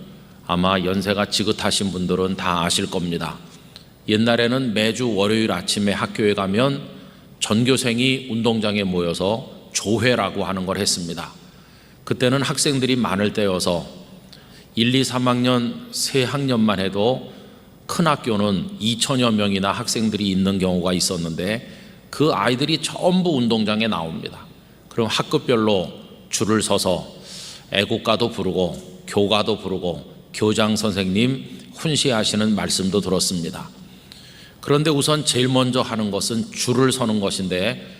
아마 연세가 지긋하신 분들은 다 아실 겁니다. 옛날에는 매주 월요일 아침에 학교에 가면 전교생이 운동장에 모여서 조회라고 하는 걸 했습니다. 그때는 학생들이 많을 때여서 1, 2, 3학년 세 학년만 해도 큰 학교는 2천여 명이나 학생들이 있는 경우가 있었는데 그 아이들이 전부 운동장에 나옵니다. 그럼 학급별로 줄을 서서 애국가도 부르고 교가도 부르고 교장 선생님 훈시하시는 말씀도 들었습니다. 그런데 우선 제일 먼저 하는 것은 줄을 서는 것인데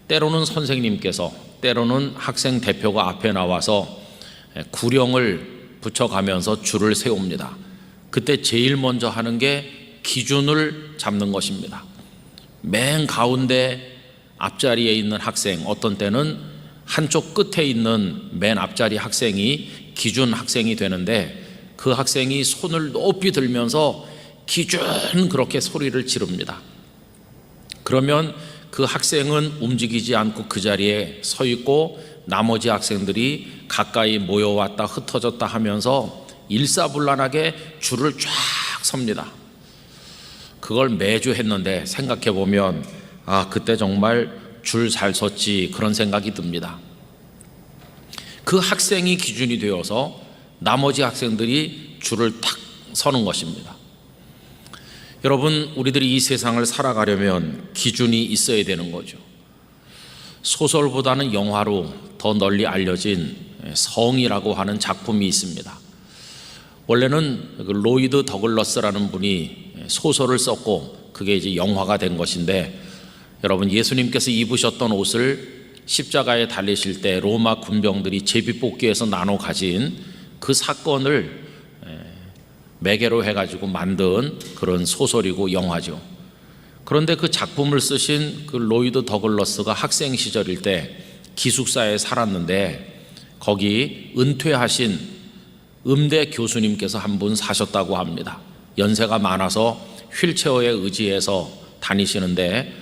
때로는 선생님께서, 때로는 학생 대표가 앞에 나와서 구령을 붙여가면서 줄을 세웁니다. 그때 제일 먼저 하는 게 기준을 잡는 것입니다. 맨 가운데 앞자리에 있는 학생, 어떤 때는 한쪽 끝에 있는 맨 앞자리 학생이 기준 학생이 되는데 그 학생이 손을 높이 들면서 기준 그렇게 소리를 지릅니다. 그러면 그 학생은 움직이지 않고 그 자리에 서 있고 나머지 학생들이 가까이 모여왔다 흩어졌다 하면서 일사불란하게 줄을 쫙 섭니다. 그걸 매주 했는데 생각해 보면 그때 정말 줄 잘 섰지 그런 생각이 듭니다. 그 학생이 기준이 되어서 나머지 학생들이 줄을 탁 서는 것입니다. 여러분, 우리들이 이 세상을 살아가려면 기준이 있어야 되는 거죠. 소설보다는 영화로 더 널리 알려진 성이라고 하는 작품이 있습니다. 원래는 로이드 더글러스라는 분이 소설을 썼고 그게 이제 영화가 된 것인데, 여러분, 예수님께서 입으셨던 옷을 십자가에 달리실 때 로마 군병들이 제비뽑기에서 나눠 가진 그 사건을 매개로 해가지고 만든 그런 소설이고 영화죠. 그런데 그 작품을 쓰신 그 로이드 더글러스가 학생 시절일 때 기숙사에 살았는데 거기 은퇴하신 음대 교수님께서 한 분 사셨다고 합니다. 연세가 많아서 휠체어에 의지해서 다니시는데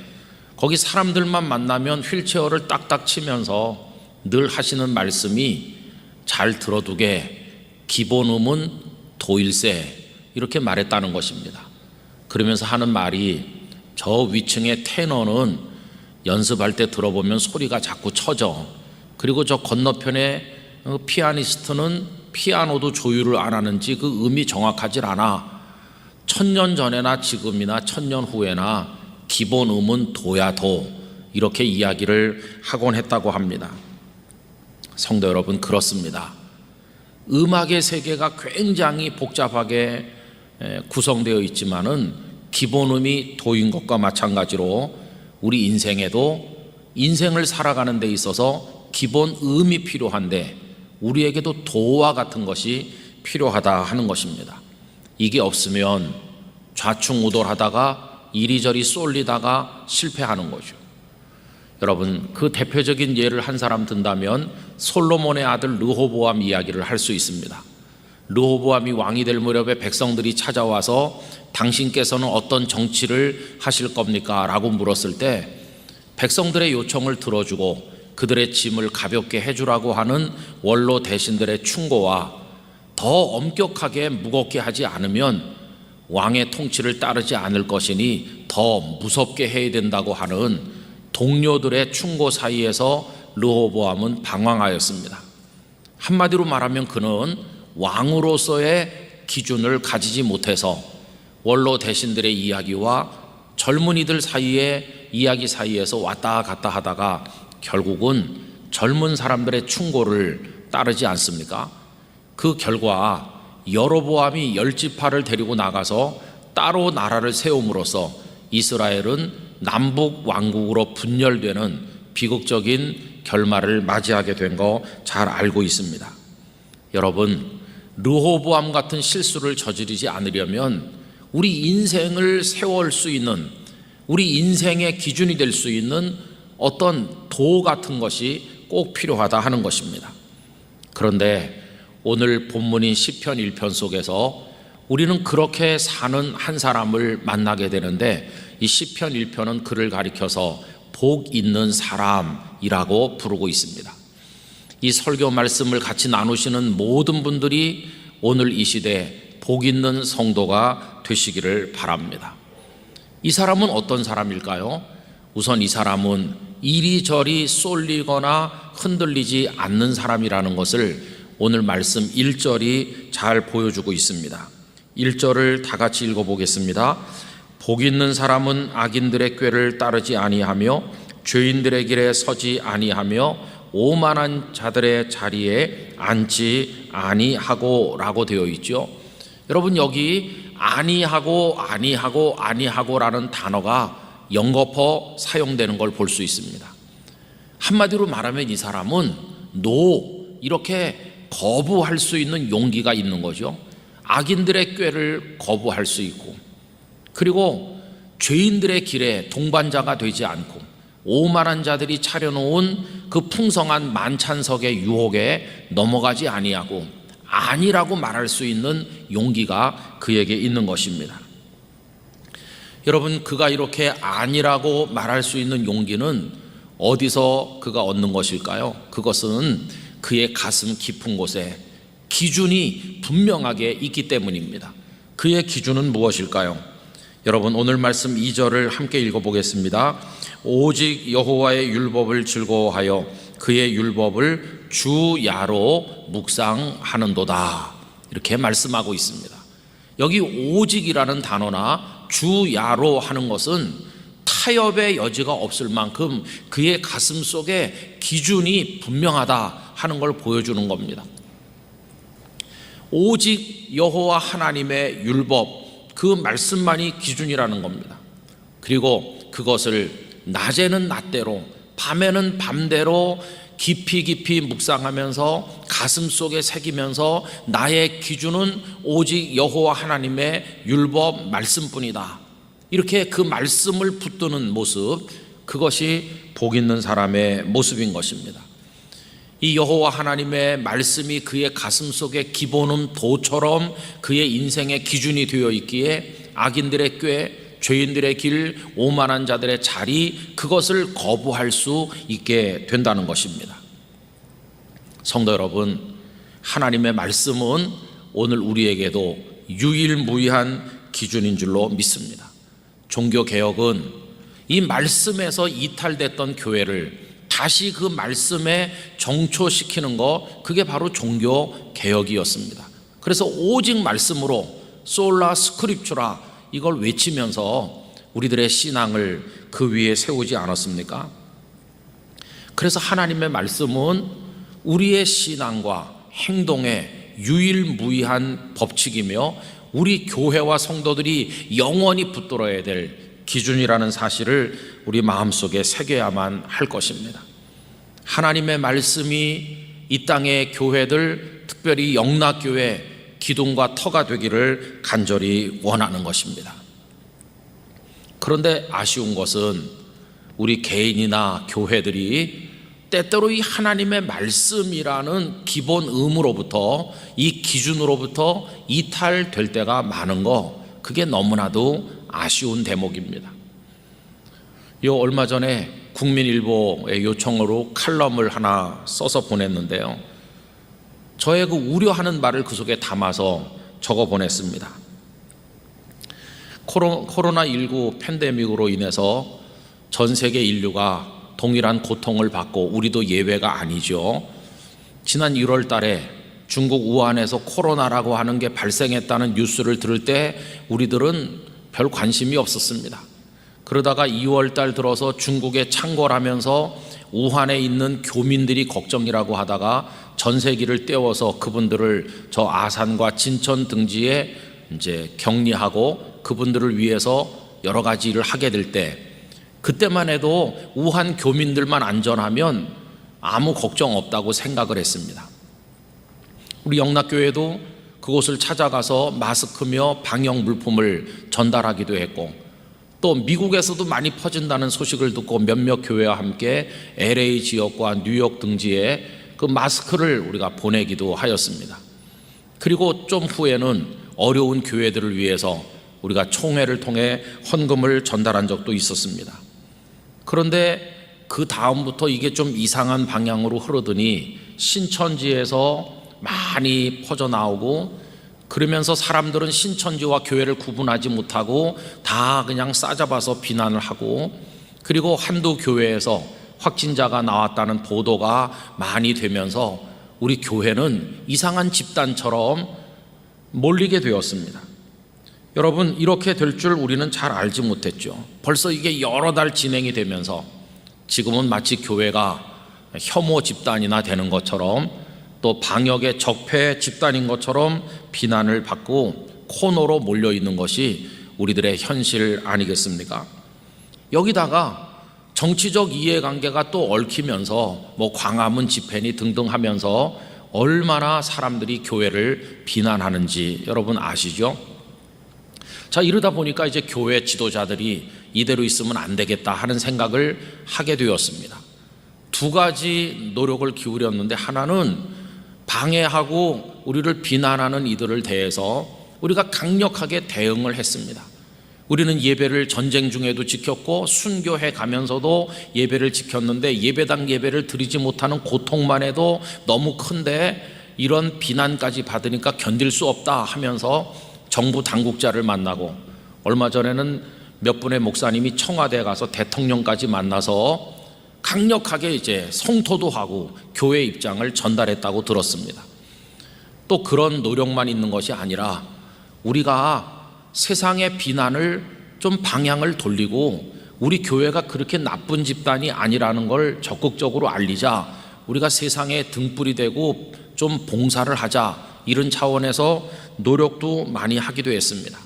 거기 사람들만 만나면 휠체어를 딱딱 치면서 늘 하시는 말씀이 잘 들어두게 기본음은 도일세 이렇게 말했다는 것입니다. 그러면서 하는 말이 저 위층의 테너는 연습할 때 들어보면 소리가 자꾸 쳐져. 그리고 저 건너편에 피아니스트는 피아노도 조율을 안 하는지 그 음이 정확하질 않아. 1000년 전에나 지금이나 1000년 후에나 기본 음은 도야 도 이렇게 이야기를 하곤 했다고 합니다. 성도 여러분, 그렇습니다. 음악의 세계가 굉장히 복잡하게 구성되어 있지만은 기본 음이 도인 것과 마찬가지로 우리 인생에도 인생을 살아가는 데 있어서 기본 음이 필요한데 우리에게도 도와 같은 것이 필요하다 하는 것입니다. 이게 없으면 좌충우돌하다가 이리저리 쏠리다가 실패하는 거죠. 여러분, 그 대표적인 예를 한 사람 든다면 솔로몬의 아들 르호보암 이야기를 할 수 있습니다. 르호보암이 왕이 될 무렵에 백성들이 찾아와서 당신께서는 어떤 정치를 하실 겁니까? 라고 물었을 때 백성들의 요청을 들어주고 그들의 짐을 가볍게 해주라고 하는 원로 대신들의 충고와 더 엄격하게 무겁게 하지 않으면 왕의 통치를 따르지 않을 것이니 더 무섭게 해야 된다고 하는 동료들의 충고 사이에서 르호보암은 방황하였습니다. 한마디로 말하면 그는 왕으로서의 기준을 가지지 못해서 원로 대신들의 이야기와 젊은이들 사이의 이야기 사이에서 왔다 갔다 하다가 결국은 젊은 사람들의 충고를 따르지 않습니까? 그 결과 여로보암이 10지파를 데리고 나가서 따로 나라를 세움으로써 이스라엘은 남북 왕국으로 분열되는 비극적인 결말을 맞이하게 된 거 잘 알고 있습니다. 여러분, 르호보암 같은 실수를 저지르지 않으려면 우리 인생을 세울 수 있는, 우리 인생의 기준이 될 수 있는 어떤 도 같은 것이 꼭 필요하다 하는 것입니다. 그런데 오늘 본문인 시편 1편 속에서 우리는 그렇게 사는 한 사람을 만나게 되는데 이 시편 1편은 그를 가리켜서 복 있는 사람이라고 부르고 있습니다. 이 설교 말씀을 같이 나누시는 모든 분들이 오늘 이 시대에 복 있는 성도가 되시기를 바랍니다. 이 사람은 어떤 사람일까요? 우선 이 사람은 이리저리 쏠리거나 흔들리지 않는 사람이라는 것을 오늘 말씀 1절이 잘 보여주고 있습니다. 1절을 다 같이 읽어보겠습니다. 복 있는 사람은 악인들의 꾀를 따르지 아니하며 죄인들의 길에 서지 아니하며 오만한 자들의 자리에 앉지 아니하고 라고 되어 있죠. 여러분, 여기 아니하고 라는 단어가 연거푸 사용되는 걸 볼 수 있습니다. 한마디로 말하면 이 사람은 이렇게 거부할 수 있는 용기가 있는 거죠. 악인들의 꾀를 거부할 수 있고, 그리고 죄인들의 길에 동반자가 되지 않고 오만한 자들이 차려놓은 그 풍성한 만찬석의 유혹에 넘어가지 아니하고 아니라고 말할 수 있는 용기가 그에게 있는 것입니다. 여러분, 그가 이렇게 아니라고 말할 수 있는 용기는 어디서 그가 얻는 것일까요? 그것은 그의 가슴 깊은 곳에 기준이 분명하게 있기 때문입니다. 그의 기준은 무엇일까요? 여러분, 오늘 말씀 2절을 함께 읽어보겠습니다. 오직 여호와의 율법을 즐거워하여 그의 율법을 주야로 묵상하는도다, 이렇게 말씀하고 있습니다. 여기 오직이라는 단어나 주야로 하는 것은 타협의 여지가 없을 만큼 그의 가슴 속에 기준이 분명하다 하는 걸 보여주는 겁니다. 오직 여호와 하나님의 율법, 그 말씀만이 기준이라는 겁니다. 그리고 그것을 낮에는 낮대로, 밤에는 밤대로 깊이 묵상하면서 가슴 속에 새기면서 나의 기준은 오직 여호와 하나님의 율법 말씀뿐이다, 이렇게 그 말씀을 붙드는 모습, 그것이 복 있는 사람의 모습인 것입니다. 이 여호와 하나님의 말씀이 그의 가슴 속에 기본음 도처럼 그의 인생의 기준이 되어 있기에 악인들의 꾀, 죄인들의 길, 오만한 자들의 자리, 그것을 거부할 수 있게 된다는 것입니다. 성도 여러분, 하나님의 말씀은 오늘 우리에게도 유일무이한 기준인 줄로 믿습니다. 종교개혁은 이 말씀에서 이탈됐던 교회를 다시 그 말씀에 정초시키는 것, 그게 바로 종교개혁이었습니다. 그래서 오직 말씀으로 솔라 스크립추라 이걸 외치면서 우리들의 신앙을 그 위에 세우지 않았습니까? 그래서 하나님의 말씀은 우리의 신앙과 행동의 유일무이한 법칙이며 우리 교회와 성도들이 영원히 붙들어야 될 기준이라는 사실을 우리 마음속에 새겨야만 할 것입니다. 하나님의 말씀이 이 땅의 교회들, 특별히 영락교회 기둥과 터가 되기를 간절히 원하는 것입니다. 그런데 아쉬운 것은 우리 개인이나 교회들이 때때로 이 하나님의 말씀이라는 기본 의무로부터, 이 기준으로부터 이탈될 때가 많은 거, 그게 너무나도 아쉬운 대목입니다. 얼마 전에 국민일보의 요청으로 칼럼을 하나 써서 보냈는데요, 저의 그 우려하는 말을 그 속에 담아서 적어 보냈습니다. 코로나19 팬데믹으로 인해서 전 세계 인류가 동일한 고통을 받고 우리도 예외가 아니죠. 지난 1월 달에 중국 우한에서 코로나라고 하는 게 발생했다는 뉴스를 들을 때 우리들은 별 관심이 없었습니다. 그러다가 2월 달 들어서 중국에 창궐하면서 우한에 있는 교민들이 걱정이라고 하다가 전세기를 떼워서 그분들을 저 아산과 진천 등지에 이제 격리하고 그분들을 위해서 여러 가지 일을 하게 될 때, 그때만 해도 우한 교민들만 안전하면 아무 걱정 없다고 생각을 했습니다. 우리 영락교회도 그곳을 찾아가서 마스크며 방역 물품을 전달하기도 했고, 또 미국에서도 많이 퍼진다는 소식을 듣고 몇몇 교회와 함께 LA 지역과 뉴욕 등지에 그 마스크를 우리가 보내기도 하였습니다. 그리고 좀 후에는 어려운 교회들을 위해서 우리가 총회를 통해 헌금을 전달한 적도 있었습니다. 그런데 그 다음부터 이게 좀 이상한 방향으로 흐르더니 신천지에서 많이 퍼져나오고, 그러면서 사람들은 신천지와 교회를 구분하지 못하고 다 그냥 싸잡아서 비난을 하고, 그리고 한두 교회에서 확진자가 나왔다는 보도가 많이 되면서 우리 교회는 이상한 집단처럼 몰리게 되었습니다. 여러분, 이렇게 될 줄 우리는 잘 알지 못했죠. 벌써 이게 여러 달 진행이 되면서 지금은 마치 교회가 혐오 집단이나 되는 것처럼, 또 방역의 적폐 집단인 것처럼 비난을 받고 코너로 몰려 있는 것이 우리들의 현실 아니겠습니까? 여기다가 정치적 이해관계가 또 얽히면서 광화문 집회니 등등 하면서 얼마나 사람들이 교회를 비난하는지 여러분 아시죠? 자, 이러다 보니까 이제 교회 지도자들이 이대로 있으면 안 되겠다 하는 생각을 하게 되었습니다. 두 가지 노력을 기울였는데, 하나는 방해하고 우리를 비난하는 이들을 대해서 우리가 강력하게 대응을 했습니다. 우리는 예배를 전쟁 중에도 지켰고 순교해 가면서도 예배를 지켰는데, 예배당 예배를 드리지 못하는 고통만 해도 너무 큰데 이런 비난까지 받으니까 견딜 수 없다 하면서 정부 당국자를 만나고, 얼마 전에는 몇 분의 목사님이 청와대에 가서 대통령까지 만나서 강력하게 이제 성토도 하고 교회 입장을 전달했다고 들었습니다. 또 그런 노력만 있는 것이 아니라 우리가 세상의 비난을 좀 방향을 돌리고 우리 교회가 그렇게 나쁜 집단이 아니라는 걸 적극적으로 알리자, 우리가 세상에 등불이 되고 좀 봉사를 하자, 이런 차원에서 노력도 많이 하기도 했습니다.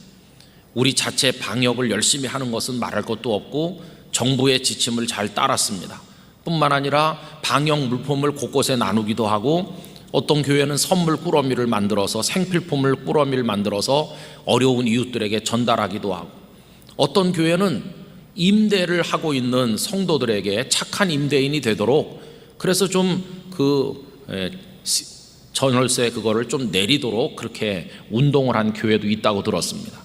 우리 자체 방역을 열심히 하는 것은 말할 것도 없고 정부의 지침을 잘 따랐습니다. 뿐만 아니라 방역 물품을 곳곳에 나누기도 하고, 어떤 교회는 선물 꾸러미를 만들어서, 생필품을 꾸러미를 만들어서 어려운 이웃들에게 전달하기도 하고, 어떤 교회는 임대를 하고 있는 성도들에게 착한 임대인이 되도록, 그래서 좀 전월세 그거를 좀 내리도록 그렇게 운동을 한 교회도 있다고 들었습니다.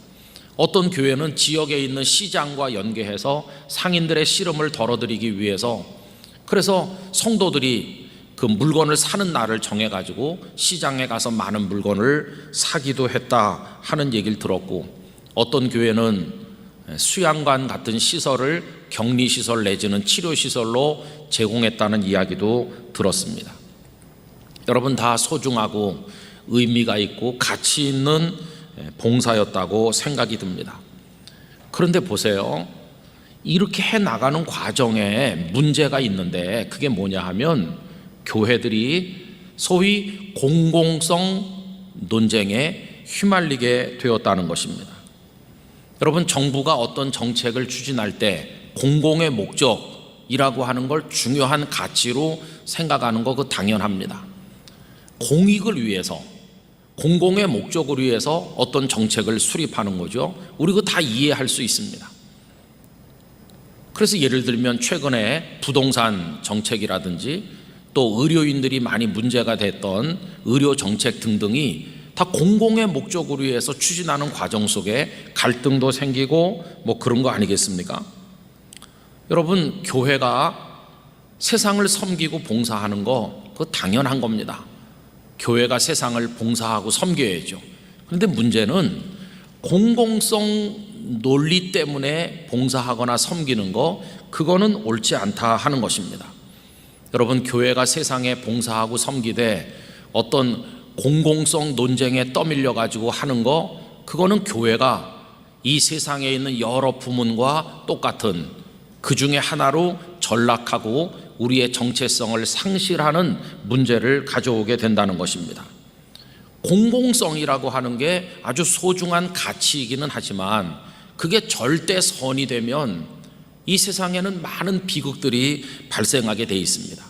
어떤 교회는 지역에 있는 시장과 연계해서 상인들의 씨름을 덜어드리기 위해서, 그래서 성도들이 그 물건을 사는 날을 정해가지고 시장에 가서 많은 물건을 사기도 했다 하는 얘기를 들었고, 어떤 교회는 수양관 같은 시설을 격리시설 내지는 치료시설로 제공했다는 이야기도 들었습니다. 여러분, 다 소중하고 의미가 있고 가치 있는 봉사였다고 생각이 듭니다. 그런데 보세요, 이렇게 해나가는 과정에 문제가 있는데, 그게 뭐냐 하면 교회들이 소위 공공성 논쟁에 휘말리게 되었다는 것입니다. 여러분, 정부가 어떤 정책을 추진할 때 공공의 목적이라고 하는 걸 중요한 가치로 생각하는 거 그거 당연합니다. 공익을 위해서, 공공의 목적을 위해서 어떤 정책을 수립하는 거죠. 우리 그거 다 이해할 수 있습니다. 그래서 예를 들면 최근에 부동산 정책이라든지 또 의료인들이 많이 문제가 됐던 의료 정책 등등이 다 공공의 목적으로 위해서 추진하는 과정 속에 갈등도 생기고 뭐 그런 거 아니겠습니까? 여러분, 교회가 세상을 섬기고 봉사하는 거 그거 당연한 겁니다. 교회가 세상을 봉사하고 섬겨야죠. 그런데 문제는 공공성 논리 때문에 봉사하거나 섬기는 거, 그거는 옳지 않다 하는 것입니다. 여러분, 교회가 세상에 봉사하고 섬기되 어떤 공공성 논쟁에 떠밀려 가지고 하는 거, 그거는 교회가 이 세상에 있는 여러 부문과 똑같은 그 중에 하나로 전락하고 우리의 정체성을 상실하는 문제를 가져오게 된다는 것입니다. 공공성이라고 하는 게 아주 소중한 가치이기는 하지만 그게 절대 선이 되면 이 세상에는 많은 비극들이 발생하게 돼 있습니다.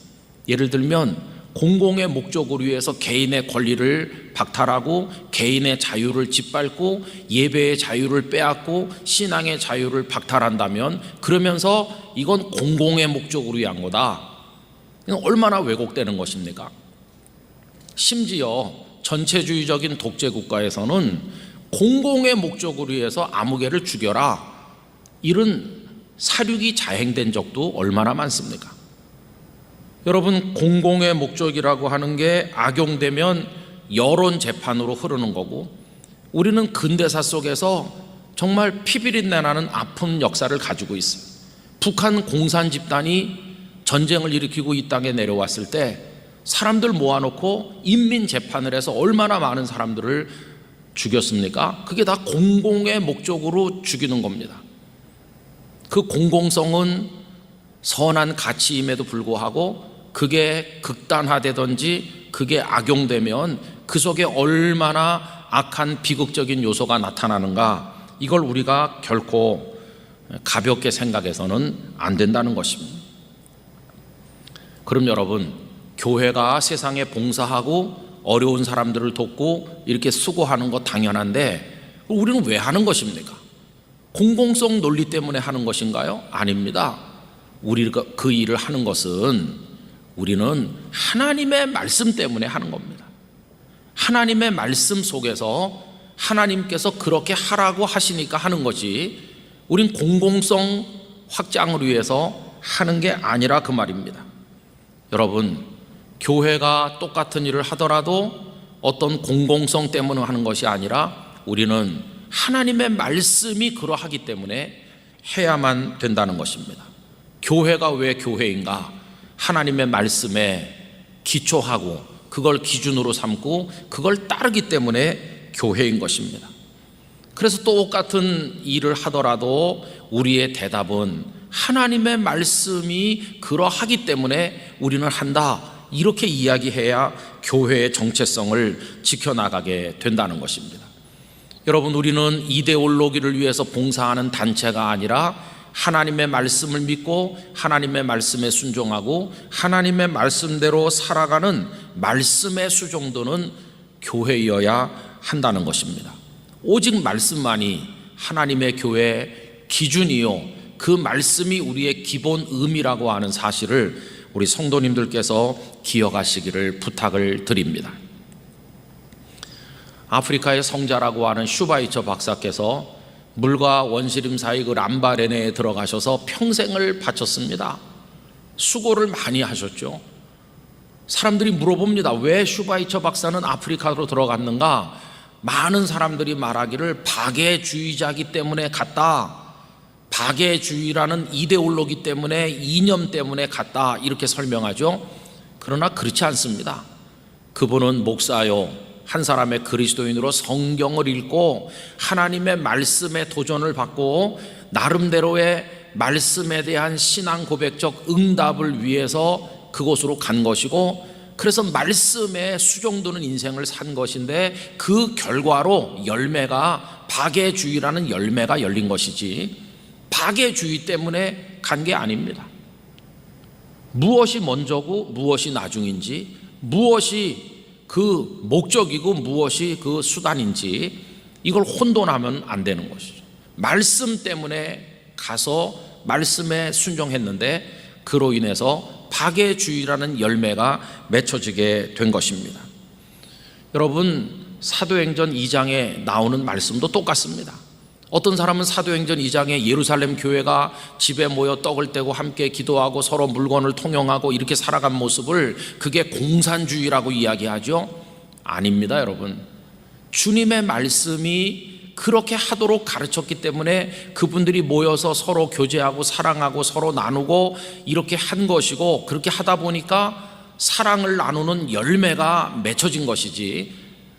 예를 들면 공공의 목적으로 위해서 개인의 권리를 박탈하고 개인의 자유를 짓밟고 예배의 자유를 빼앗고 신앙의 자유를 박탈한다면, 그러면서 이건 공공의 목적으로 위한 거다. 이건 얼마나 왜곡되는 것입니까? 심지어 전체주의적인 독재 국가에서는 공공의 목적으로 위해서 아무개를 죽여라, 이런 사륙이 자행된 적도 얼마나 많습니까? 여러분, 공공의 목적이라고 하는 게 악용되면 여론 재판으로 흐르는 거고, 우리는 근대사 속에서 정말 피비린내 나는 아픈 역사를 가지고 있어요. 북한 공산 집단이 전쟁을 일으키고 이 땅에 내려왔을 때 사람들 모아놓고 인민 재판을 해서 얼마나 많은 사람들을 죽였습니까? 그게 다 공공의 목적으로 죽이는 겁니다. 그 공공성은 선한 가치임에도 불구하고 그게 극단화되든지 그게 악용되면 그 속에 얼마나 악한 비극적인 요소가 나타나는가, 이걸 우리가 결코 가볍게 생각해서는 안 된다는 것입니다. 그럼 여러분, 교회가 세상에 봉사하고 어려운 사람들을 돕고 이렇게 수고하는 거 당연한데 우리는 왜 하는 것입니까? 공공성 논리 때문에 하는 것인가요? 아닙니다. 우리가 그 일을 하는 것은 우리는 하나님의 말씀 때문에 하는 겁니다. 하나님의 말씀 속에서 하나님께서 그렇게 하라고 하시니까 하는 거지, 우린 공공성 확장을 위해서 하는 게 아니라 그 말입니다. 여러분, 교회가 똑같은 일을 하더라도 어떤 공공성 때문에 하는 것이 아니라 우리는 하나님의 말씀이 그러하기 때문에 해야만 된다는 것입니다. 교회가 왜 교회인가? 하나님의 말씀에 기초하고 그걸 기준으로 삼고 그걸 따르기 때문에 교회인 것입니다. 그래서 똑같은 일을 하더라도 우리의 대답은 하나님의 말씀이 그러하기 때문에 우리는 한다, 이렇게 이야기해야 교회의 정체성을 지켜나가게 된다는 것입니다. 여러분, 우리는 이데올로기를 위해서 봉사하는 단체가 아니라 하나님의 말씀을 믿고 하나님의 말씀에 순종하고 하나님의 말씀대로 살아가는 말씀의 수종도는 교회여야 한다는 것입니다. 오직 말씀만이 하나님의 교회의 기준이요, 그 말씀이 우리의 기본 의미라고 하는 사실을 우리 성도님들께서 기억하시기를 부탁을 드립니다. 아프리카의 성자라고 하는 슈바이처 박사께서 물과 원시림 사이 그 람바레네에 들어가셔서 평생을 바쳤습니다. 수고를 많이 하셨죠. 사람들이 물어봅니다. 왜 슈바이처 박사는 아프리카로 들어갔는가? 많은 사람들이 말하기를 박애주의자이기 때문에 갔다. 박애주의라는 이데올로기 때문에, 이념 때문에 갔다, 이렇게 설명하죠. 그러나 그렇지 않습니다. 그분은 목사요, 한 사람의 그리스도인으로 성경을 읽고 하나님의 말씀에 도전을 받고 나름대로의 말씀에 대한 신앙 고백적 응답을 위해서 그곳으로 간 것이고, 그래서 말씀에 수종드는 인생을 산 것인데, 그 결과로 열매가, 박애주의라는 열매가 열린 것이지 박애주의 때문에 간 게 아닙니다. 무엇이 먼저고 무엇이 나중인지, 무엇이 그 목적이고 무엇이 그 수단인지, 이걸 혼돈하면 안 되는 것이죠. 말씀 때문에 가서 말씀에 순종했는데 그로 인해서 박애주의라는 열매가 맺혀지게 된 것입니다. 여러분, 사도행전 2장에 나오는 말씀도 똑같습니다. 어떤 사람은 사도행전 2장에 예루살렘 교회가 집에 모여 떡을 떼고 함께 기도하고 서로 물건을 통용하고 이렇게 살아간 모습을 그게 공산주의라고 이야기하죠. 아닙니다, 여러분. 주님의 말씀이 그렇게 하도록 가르쳤기 때문에 그분들이 모여서 서로 교제하고 사랑하고 서로 나누고 이렇게 한 것이고, 그렇게 하다 보니까 사랑을 나누는 열매가 맺혀진 것이지,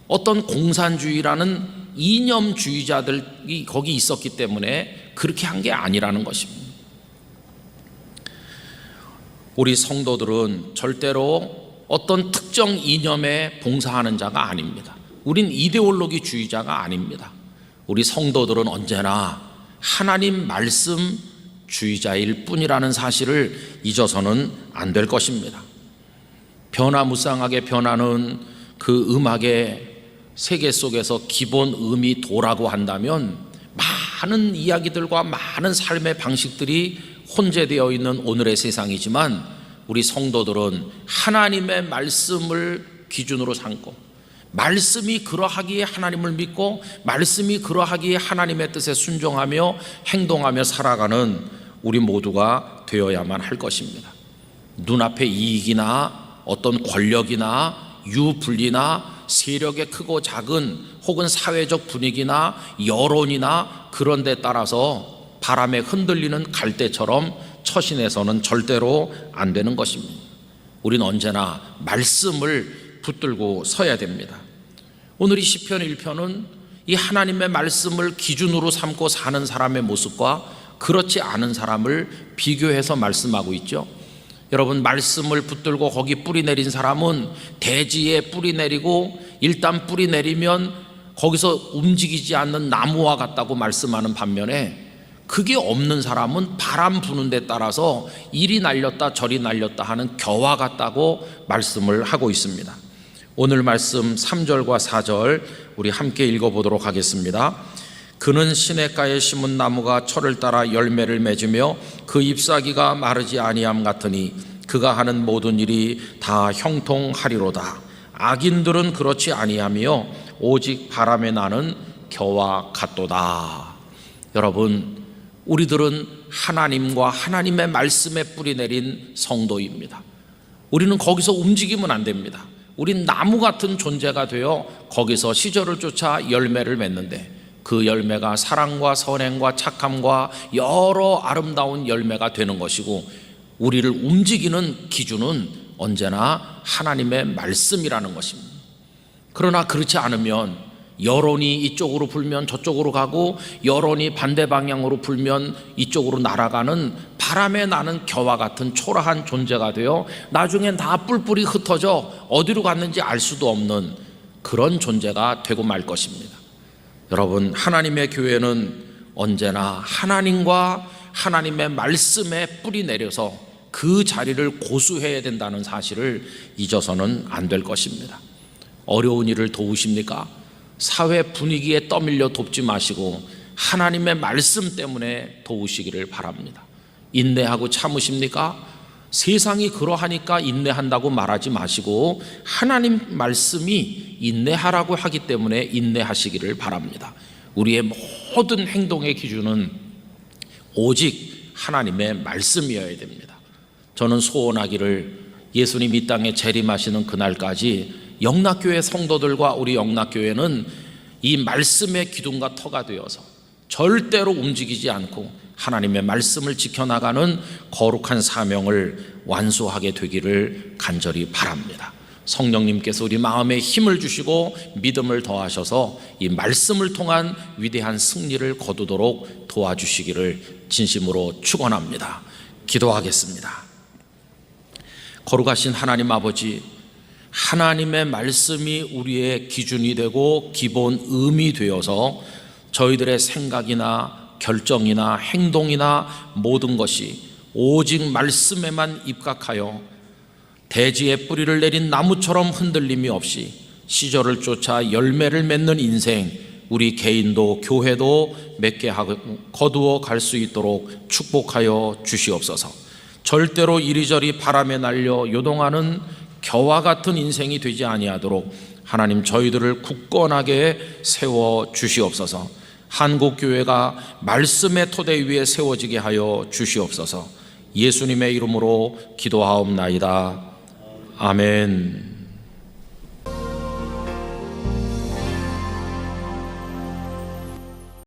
어떤 공산주의라는 이념주의자들이 거기 있었기 때문에 그렇게 한 게 아니라는 것입니다. 우리 성도들은 절대로 어떤 특정 이념에 봉사하는 자가 아닙니다. 우린 이데올로기 주의자가 아닙니다. 우리 성도들은 언제나 하나님 말씀 주의자일 뿐이라는 사실을 잊어서는 안 될 것입니다. 변화무쌍하게 변하는 그 음악의 세계 속에서 기본 음이 도라고 한다면, 많은 이야기들과 많은 삶의 방식들이 혼재되어 있는 오늘의 세상이지만, 우리 성도들은 하나님의 말씀을 기준으로 삼고, 말씀이 그러하기에 하나님을 믿고, 말씀이 그러하기에 하나님의 뜻에 순종하며 행동하며 살아가는 우리 모두가 되어야만 할 것입니다. 눈앞의 이익이나 어떤 권력이나 유불리나 세력의 크고 작은 혹은 사회적 분위기나 여론이나 그런 데 따라서 바람에 흔들리는 갈대처럼 처신해서는 절대로 안 되는 것입니다. 우리는 언제나 말씀을 붙들고 서야 됩니다. 오늘 이 시편 1편은 이 하나님의 말씀을 기준으로 삼고 사는 사람의 모습과 그렇지 않은 사람을 비교해서 말씀하고 있죠. 여러분, 말씀을 붙들고 거기 뿌리 내린 사람은 대지에 뿌리 내리고, 일단 뿌리 내리면 거기서 움직이지 않는 나무와 같다고 말씀하는 반면에, 그게 없는 사람은 바람 부는 데 따라서 이리 날렸다 저리 날렸다 하는 겨와 같다고 말씀을 하고 있습니다. 오늘 말씀 3절과 4절 우리 함께 읽어보도록 하겠습니다. 그는 시냇가에 심은 나무가 철을 따라 열매를 맺으며 그 잎사귀가 마르지 아니함 같으니 그가 하는 모든 일이 다 형통하리로다. 악인들은 그렇지 아니하며 오직 바람에 나는 겨와 같도다. 여러분, 우리들은 하나님과 하나님의 말씀에 뿌리 내린 성도입니다. 우리는 거기서 움직이면 안 됩니다. 우린 나무 같은 존재가 되어 거기서 시절을 쫓아 열매를 맺는데, 그 열매가 사랑과 선행과 착함과 여러 아름다운 열매가 되는 것이고, 우리를 움직이는 기준은 언제나 하나님의 말씀이라는 것입니다. 그러나 그렇지 않으면 여론이 이쪽으로 불면 저쪽으로 가고, 여론이 반대 방향으로 불면 이쪽으로 날아가는 바람에 나는 겨와 같은 초라한 존재가 되어 나중엔 다 뿔뿔이 흩어져 어디로 갔는지 알 수도 없는 그런 존재가 되고 말 것입니다. 여러분, 하나님의 교회는 언제나 하나님과 하나님의 말씀에 뿌리 내려서 그 자리를 고수해야 된다는 사실을 잊어서는 안 될 것입니다. 어려운 일을 도우십니까? 사회 분위기에 떠밀려 돕지 마시고 하나님의 말씀 때문에 도우시기를 바랍니다. 인내하고 참으십니까? 세상이 그러하니까 인내한다고 말하지 마시고 하나님 말씀이 인내하라고 하기 때문에 인내하시기를 바랍니다. 우리의 모든 행동의 기준은 오직 하나님의 말씀이어야 됩니다. 저는 소원하기를 예수님 이 땅에 재림하시는 그날까지 영락교회 성도들과 우리 영락교회는 이 말씀의 기둥과 터가 되어서 절대로 움직이지 않고 하나님의 말씀을 지켜나가는 거룩한 사명을 완수하게 되기를 간절히 바랍니다. 성령님께서 우리 마음에 힘을 주시고 믿음을 더하셔서 이 말씀을 통한 위대한 승리를 거두도록 도와주시기를 진심으로 축원합니다. 기도하겠습니다. 거룩하신 하나님 아버지, 하나님의 말씀이 우리의 기준이 되고 기본 의미 되어서 저희들의 생각이나 결정이나 행동이나 모든 것이 오직 말씀에만 입각하여 대지에 뿌리를 내린 나무처럼 흔들림이 없이 시절을 쫓아 열매를 맺는 인생, 우리 개인도 교회도 맺게 하고 거두어 갈 수 있도록 축복하여 주시옵소서. 절대로 이리저리 바람에 날려 요동하는 겨와 같은 인생이 되지 아니하도록 하나님 저희들을 굳건하게 세워 주시옵소서. 한국교회가 말씀의 토대 위에 세워지게 하여 주시옵소서. 예수님의 이름으로 기도하옵나이다. 아멘.